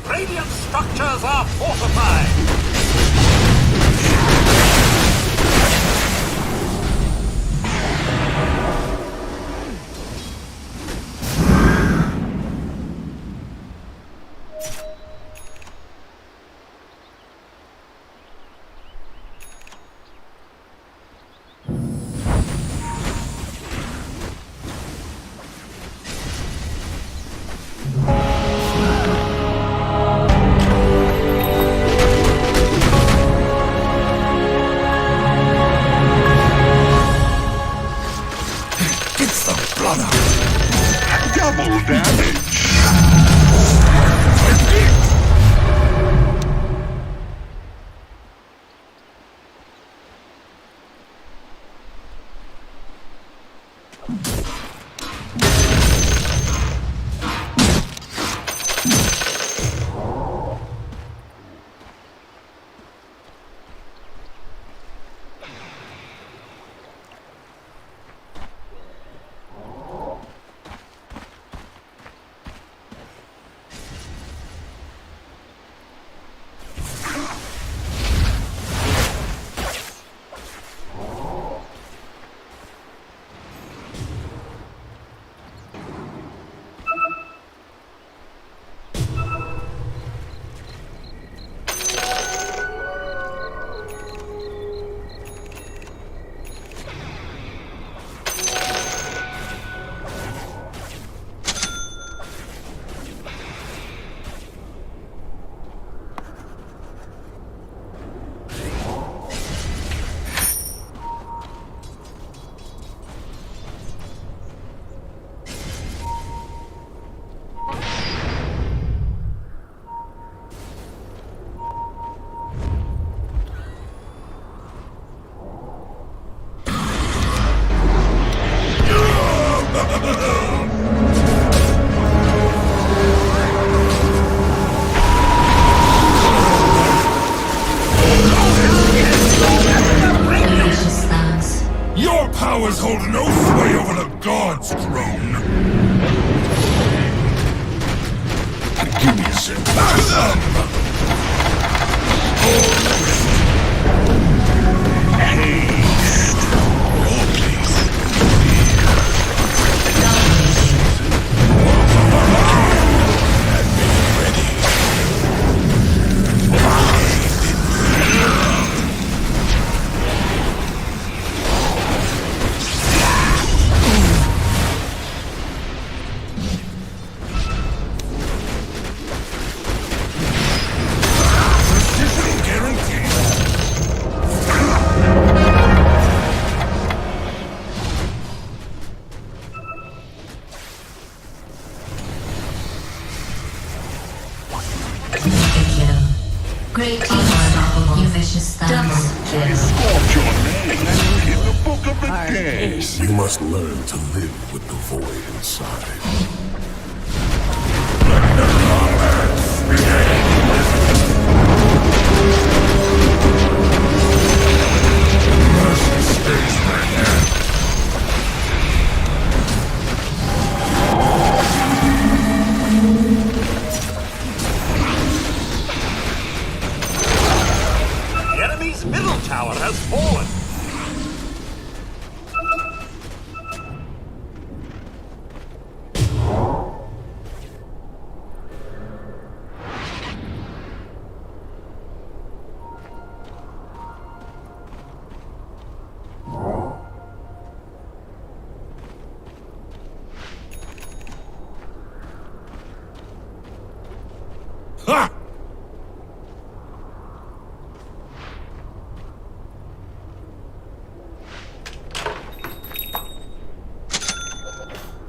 Radiant structures are fortified. hold no sway over the gods' throne. Give me a sec. Haste. Your place. Great team unstoppable. You vicious thugs. Scorch your name in the book of the dead. You must learn to live with the void inside. Mercy stays my hand. Middle tower has fallen. Ha!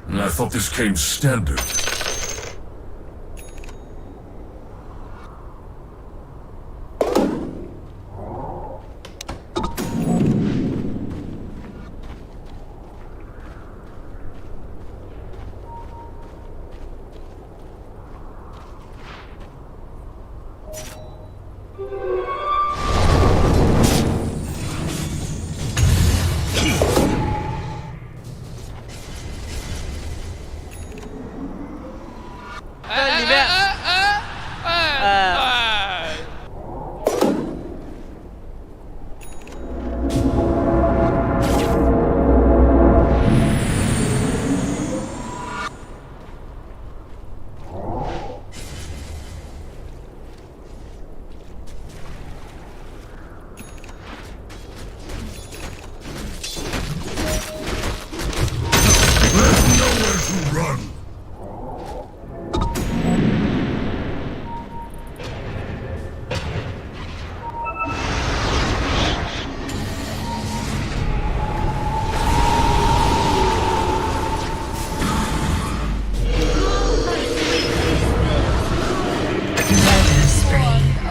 I thought this came standard.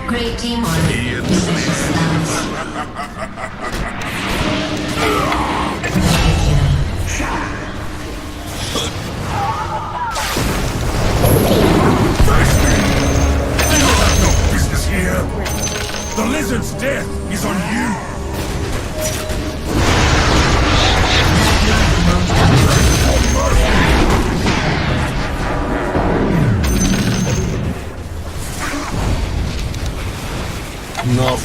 Great teamwork. You vicious thugs. You have no business here. The lizard's death is on you. No.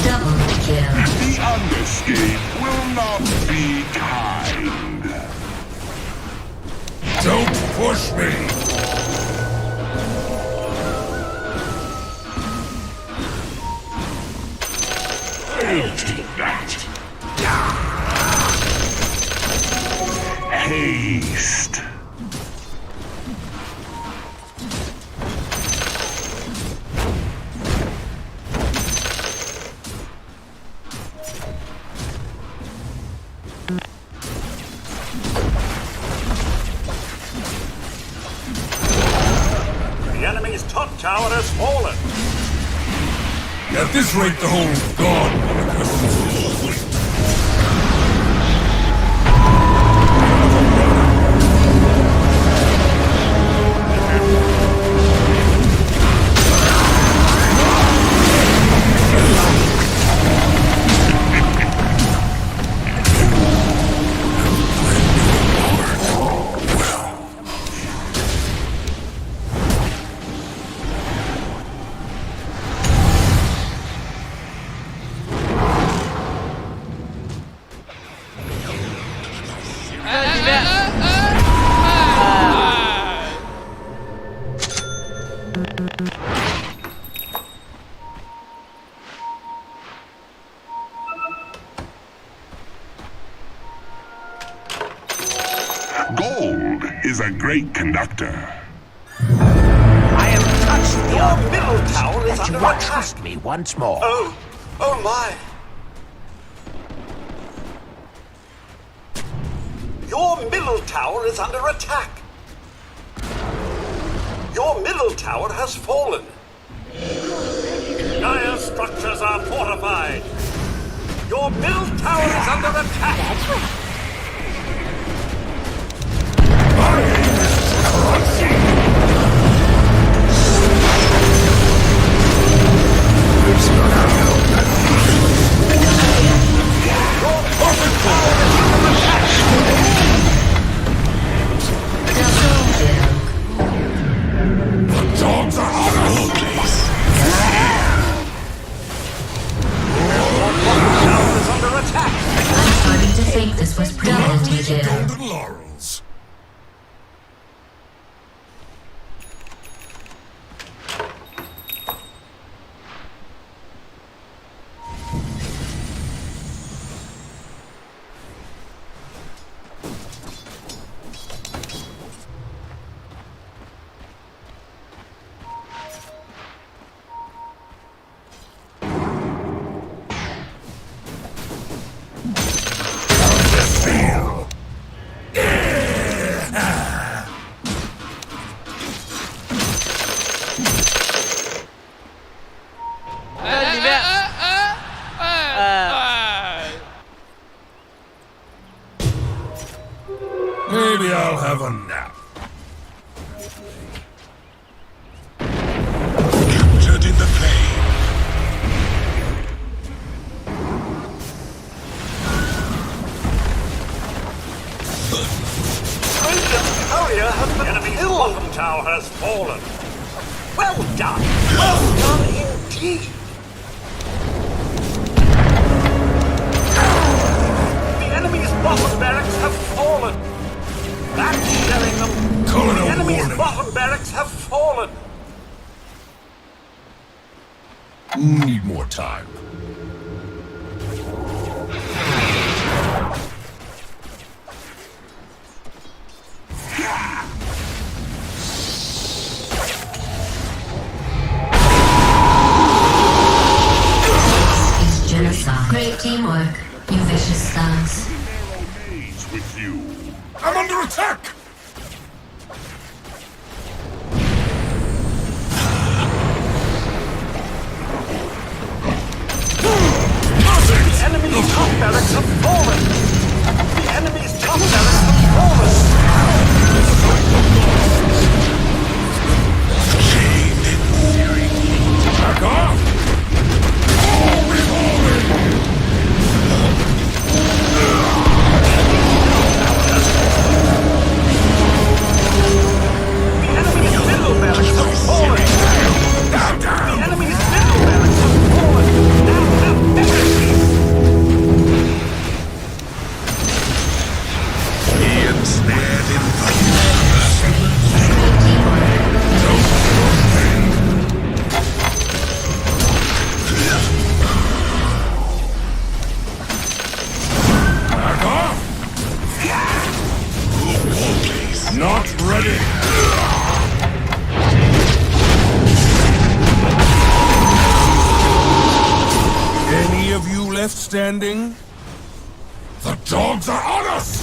Double kill. The underscape will not be kind. Don't push me. I'll take that. Haste. The enemy's top tower has fallen. At this rate, the whole god Gold is a great conductor. I am touched. Your middle tower is under attack. Trust me once more. Oh my. Your middle tower is under attack. Your middle tower has fallen. Dire structures are fortified. Your middle tower is under attack. That's right. Dogs are on us! Is under attack. I'm starting to think this was premeditated. Golden laurels. Maybe I'll have a nap. Captured in the flame. Horian has been enemy bottom tower has fallen. Well done. Well done indeed. The enemy's bottom barracks have fallen. That's showing them. Calling The a enemy's warning. bottom barracks have fallen. Need more time. It's genocide. Great teamwork, you vicious thugs. Narrow maze with you. I'm under attack! The enemy's top barracks have fallen. The enemy's top barracks have fallen. Back off! All revolving! The enemy's middle barracks have fallen. Down, The down! enemy's middle barracks have fallen. Now have energy. He ensnared in Back off! Not ready! Any of you left standing? The dogs are on us!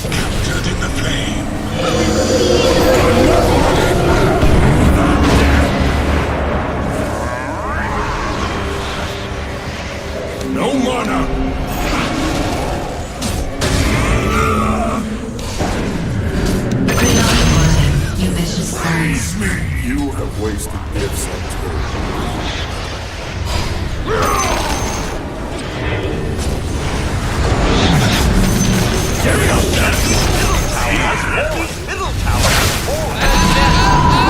captured in the flame. No mana! Great teamwork, you vicious thugs. You have wasted gifts Enemy's middle tower has fallen.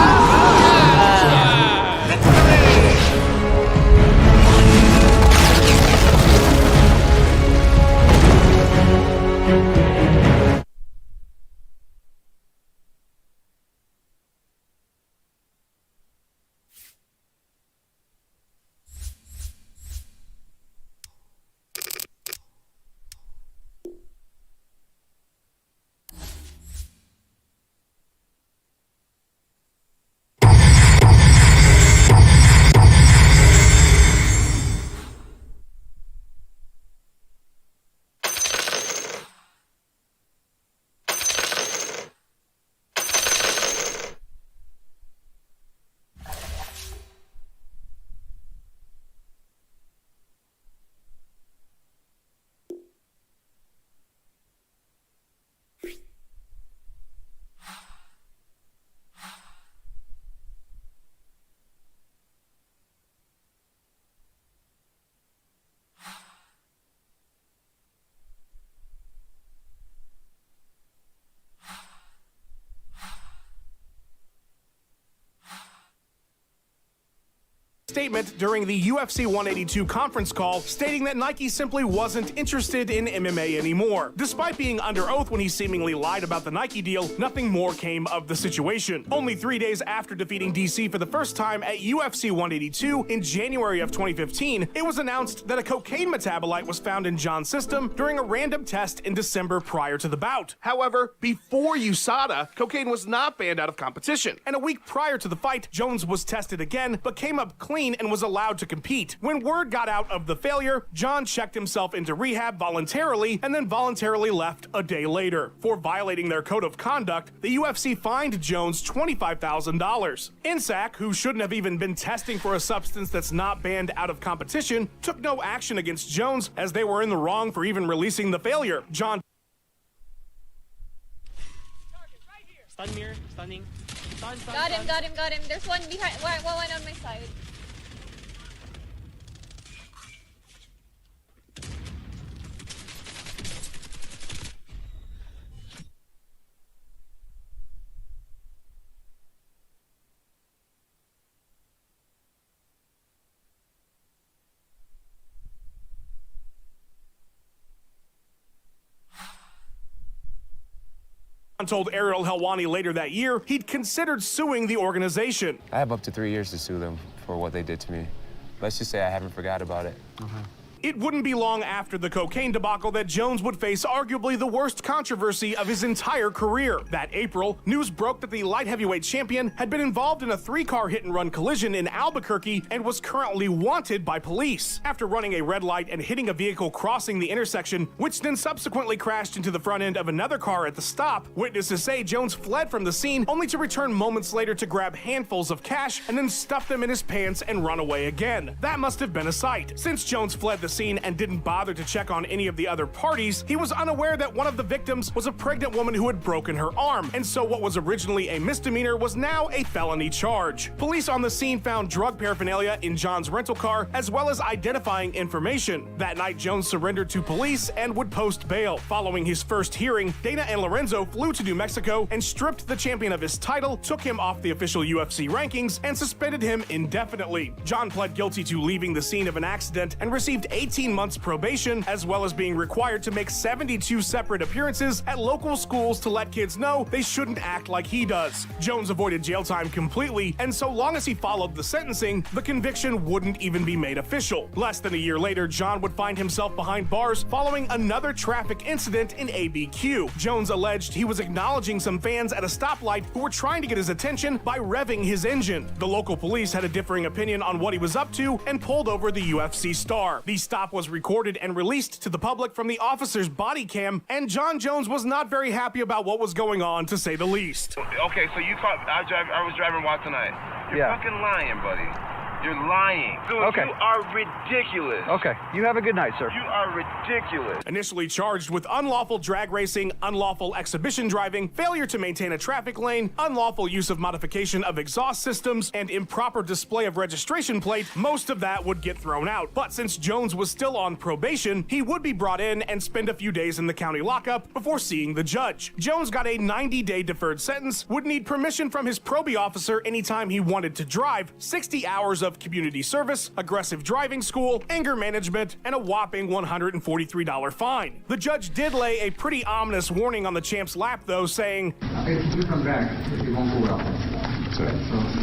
statement during the UFC 182 conference call, stating that Nike simply wasn't interested in MMA anymore. Despite being under oath when he seemingly lied about the Nike deal, nothing more came of the situation. Only 3 days after defeating DC for the first time at UFC 182 in January of 2015, it was announced that a cocaine metabolite was found in John's system during a random test in December prior to the bout. However, before USADA, cocaine was not banned out of competition, and a week prior to the fight, Jones was tested again, but came up clean and was allowed to compete. When word got out of the failure, John checked himself into rehab voluntarily and then voluntarily left a day later. For violating their code of conduct, the UFC fined Jones $25,000. INSAC, who shouldn't have even been testing for a substance that's not banned out of competition, took no action against Jones as they were in the wrong for even releasing the failure. John Stun mirror, stunning. Stun. Got him. There's one behind, one on my side. told Ariel Helwani later that year he'd considered suing the organization. I have up to 3 years to sue them for what they did to me. Let's just say I haven't forgot about it. It wouldn't be long after the cocaine debacle that Jones would face arguably the worst controversy of his entire career. That April, news broke that the light heavyweight champion had been involved in a 3-car hit-and-run collision in Albuquerque and was currently wanted by police. After running a red light and hitting a vehicle crossing the intersection, which then subsequently crashed into the front end of another car at the stop, witnesses say Jones fled from the scene only to return moments later to grab handfuls of cash and then stuff them in his pants and run away again. That must have been a sight. Since Jones fled the scene and didn't bother to check on any of the other parties, he was unaware that one of the victims was a pregnant woman who had broken her arm, and so what was originally a misdemeanor was now a felony charge. Police on the scene found drug paraphernalia in John's rental car, as well as identifying information. That night, Jones surrendered to police and would post bail. Following his first hearing, Dana and Lorenzo flew to New Mexico and stripped the champion of his title, took him off the official UFC rankings, and suspended him indefinitely. John pled guilty to leaving the scene of an accident and received 18 months probation, as well as being required to make 72 separate appearances at local schools to let kids know they shouldn't act like he does. Jones avoided jail time completely, and so long as he followed the sentencing, the conviction wouldn't even be made official. Less than a year later, John would find himself behind bars following another traffic incident in ABQ. Jones alleged he was acknowledging some fans at a stoplight who were trying to get his attention by revving his engine. The local police had a differing opinion on what he was up to and pulled over the UFC star. The stop was recorded and released to the public from the officer's body cam, and John Jones was not very happy about what was going on, to say the least. Okay, so you caught, I was driving wild tonight. You're fucking lying, buddy. You're lying. Dude, okay. You are ridiculous. Okay. You have a good night, sir. You are ridiculous. Initially charged with unlawful drag racing, unlawful exhibition driving, failure to maintain a traffic lane, unlawful use of modification of exhaust systems, and improper display of registration plate, most of that would get thrown out. But since Jones was still on probation, he would be brought in and spend a few days in the county lockup before seeing the judge. Jones got a 90-day deferred sentence, would need permission from his probie officer anytime he wanted to drive, 60 hours of community service, aggressive driving school, anger management, and a whopping $143 fine. The judge did lay a pretty ominous warning on the champ's lap, though, saying, If you come back, it won't go well. So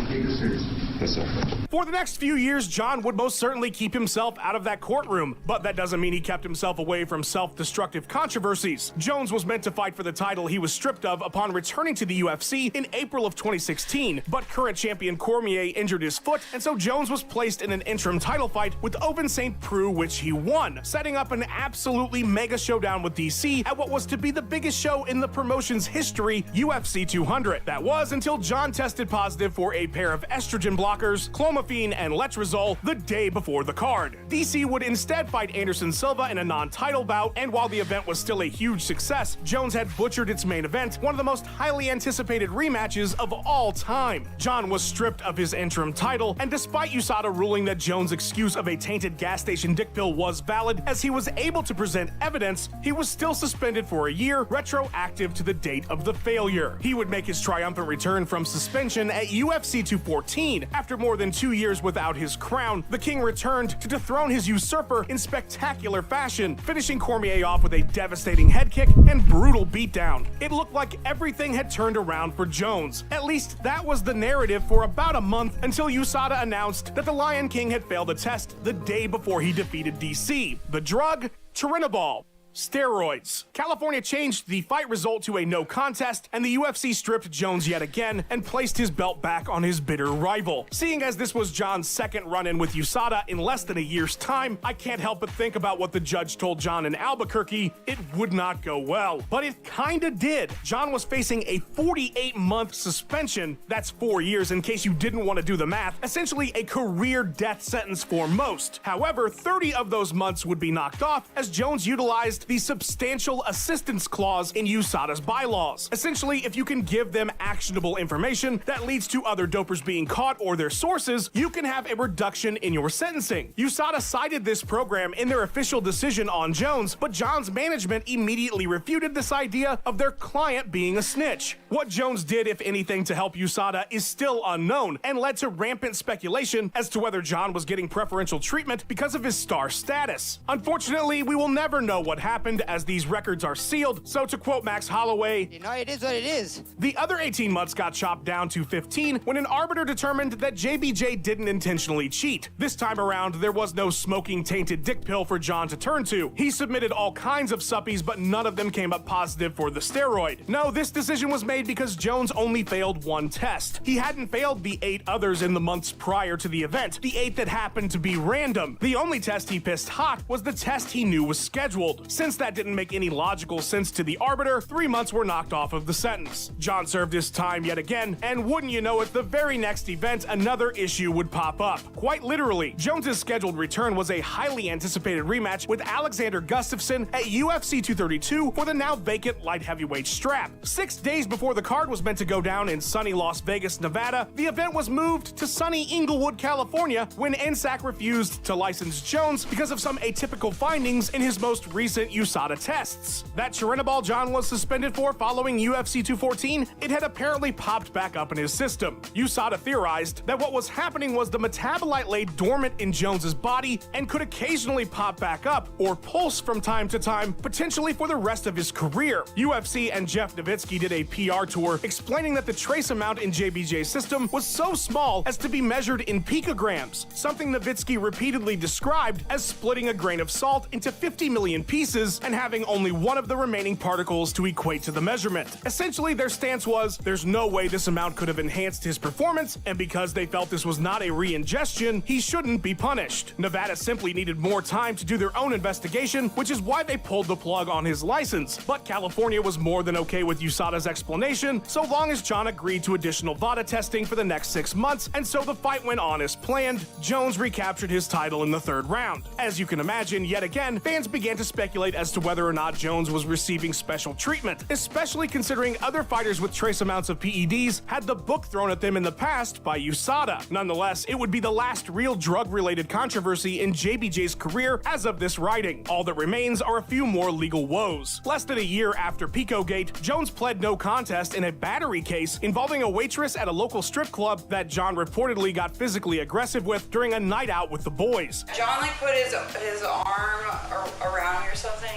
take it seriously. Yes, sir. For the next few years, John would most certainly keep himself out of that courtroom, but that doesn't mean he kept himself away from self-destructive controversies. Jones was meant to fight for the title he was stripped of upon returning to the UFC in April of 2016, but current champion Cormier injured his foot, and so Jones was placed in an interim title fight with Oven St. Preux, which he won, setting up an absolutely mega showdown with DC at what was to be the biggest show in the promotion's history, UFC 200. That was until John tested positive for a pair of estrogen blockers, clomiphene and letrozole, the day before the card. DC would instead fight Anderson Silva in a non-title bout, and while the event was still a huge success, Jones had butchered its main event, one of the most highly anticipated rematches of all time. John was stripped of his interim title, and despite USADA ruling that Jones' excuse of a tainted gas station dick pill was valid, as he was able to present evidence, he was still suspended for a year, retroactive to the date of the failure. He would make his triumphant return from suspension at UFC 214, After more than 2 years without his crown, the king returned to dethrone his usurper in spectacular fashion, finishing Cormier off with a devastating head kick and brutal beatdown. It looked like everything had turned around for Jones. At least that was the narrative for about a month until USADA announced that the Lion King had failed a test the day before he defeated DC. The drug? Turinabol. Steroids. California changed the fight result to a no contest, and the UFC stripped Jones yet again and placed his belt back on his bitter rival. Seeing as this was John's second run-in with USADA in less than a year's time, I can't help but think about what the judge told John in Albuquerque. It would not go well. But it kinda did. John was facing a 48-month suspension. That's 4 years in case you didn't want to do the math. Essentially a career death sentence for most. However, 30 of those months would be knocked off as Jones utilized the substantial assistance clause in USADA's bylaws. Essentially, if you can give them actionable information that leads to other dopers being caught or their sources, you can have a reduction in your sentencing. USADA cited this program in their official decision on Jones, but John's management immediately refuted this idea of their client being a snitch. What Jones did, if anything, to help USADA is still unknown and led to rampant speculation as to whether John was getting preferential treatment because of his star status. Unfortunately, we will never know what happened as these records are sealed, so to quote Max Holloway, you know, it is what it is. The other 18 months got chopped down to 15 when an arbiter determined that JBJ didn't intentionally cheat. This time around, there was no smoking tainted dick pill for John to turn to. He submitted all kinds of suppies, but none of them came up positive for the steroid. No, this decision was made because Jones only failed one test. He hadn't failed the 8 others in the months prior to the event, the 8 that happened to be random. The only test he pissed hot was the test he knew was scheduled. Since that didn't make any logical sense to the arbiter, 3 months were knocked off of the sentence. John served his time yet again, and wouldn't you know it, the very next event, another issue would pop up. Quite literally, Jones's scheduled return was a highly anticipated rematch with Alexander Gustafsson at UFC 232 for the now vacant light heavyweight strap. 6 days before the card was meant to go down in sunny Las Vegas, Nevada, the event was moved to sunny Inglewood, California, when NSAC refused to license Jones because of some atypical findings in his most recent USADA tests. That Turinabol John was suspended for following UFC 214, it had apparently popped back up in his system. USADA theorized that what was happening was the metabolite lay dormant in Jones's body and could occasionally pop back up or pulse from time to time, potentially for the rest of his career. UFC and Jeff Nowitzki did a PR tour explaining that the trace amount in JBJ's system was so small as to be measured in picograms, something Nowitzki repeatedly described as splitting a grain of salt into 50 million pieces and having only one of the remaining particles to equate to the measurement. Essentially, their stance was, there's no way this amount could have enhanced his performance, and because they felt this was not a re-ingestion, he shouldn't be punished. Nevada simply needed more time to do their own investigation, which is why they pulled the plug on his license. But California was more than okay with USADA's explanation, so long as John agreed to additional VADA testing for the next 6 months, and so the fight went on as planned. Jones recaptured his title in the 3rd round. As you can imagine, yet again, fans began to speculate as to whether or not Jones was receiving special treatment, especially considering other fighters with trace amounts of PEDs had the book thrown at them in the past by USADA. Nonetheless, it would be the last real drug-related controversy in JBJ's career as of this writing. All that remains are a few more legal woes. Less than a year after Picogate, Jones pled no contest in a battery case involving a waitress at a local strip club that John reportedly got physically aggressive with during a night out with the boys. John put his arm around me or something,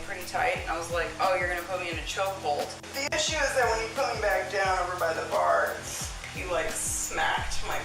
pretty tight, and I was like, oh, you're gonna put me in a chokehold. The issue is that when you put me back down over by the bar, you smacked my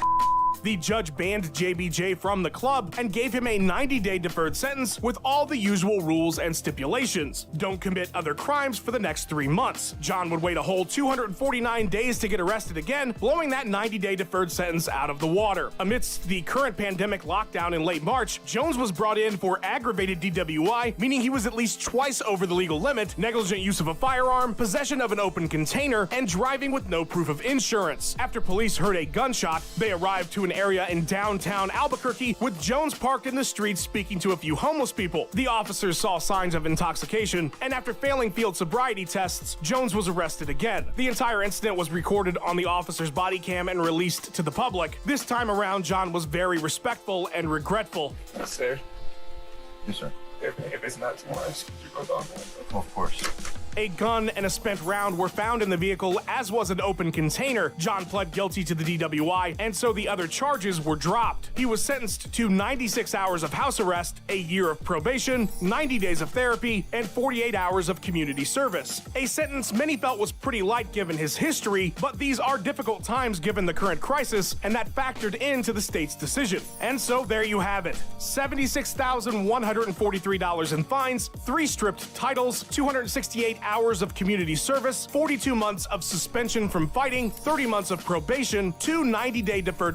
The judge banned JBJ from the club and gave him a 90-day deferred sentence with all the usual rules and stipulations. Don't commit other crimes for the next 3 months. John would wait a whole 249 days to get arrested again, blowing that 90-day deferred sentence out of the water. Amidst the current pandemic lockdown in late March, Jones was brought in for aggravated DWI, meaning he was at least twice over the legal limit, negligent use of a firearm, possession of an open container, and driving with no proof of insurance. After police heard a gunshot, they arrived to an area in downtown Albuquerque with Jones parked in the street speaking to a few homeless people. The officers saw signs of intoxication, and after failing field sobriety tests, Jones was arrested again. The entire incident was recorded on the officer's body cam and released to the public. This time around, John was very respectful and regretful. Sir? Yes, sir. If it's not too much, you go down. Of course. A gun and a spent round were found in the vehicle, as was an open container. John pled guilty to the DWI, and so the other charges were dropped. He was sentenced to 96 hours of house arrest, a year of probation, 90 days of therapy, and 48 hours of community service. A sentence many felt was pretty light given his history, but these are difficult times given the current crisis, and that factored into the state's decision. And so there you have it. $76,143 in fines, 3 stripped titles, 268 hours of community service, 42 months of suspension from fighting, 30 months of probation, 2 90-day deferred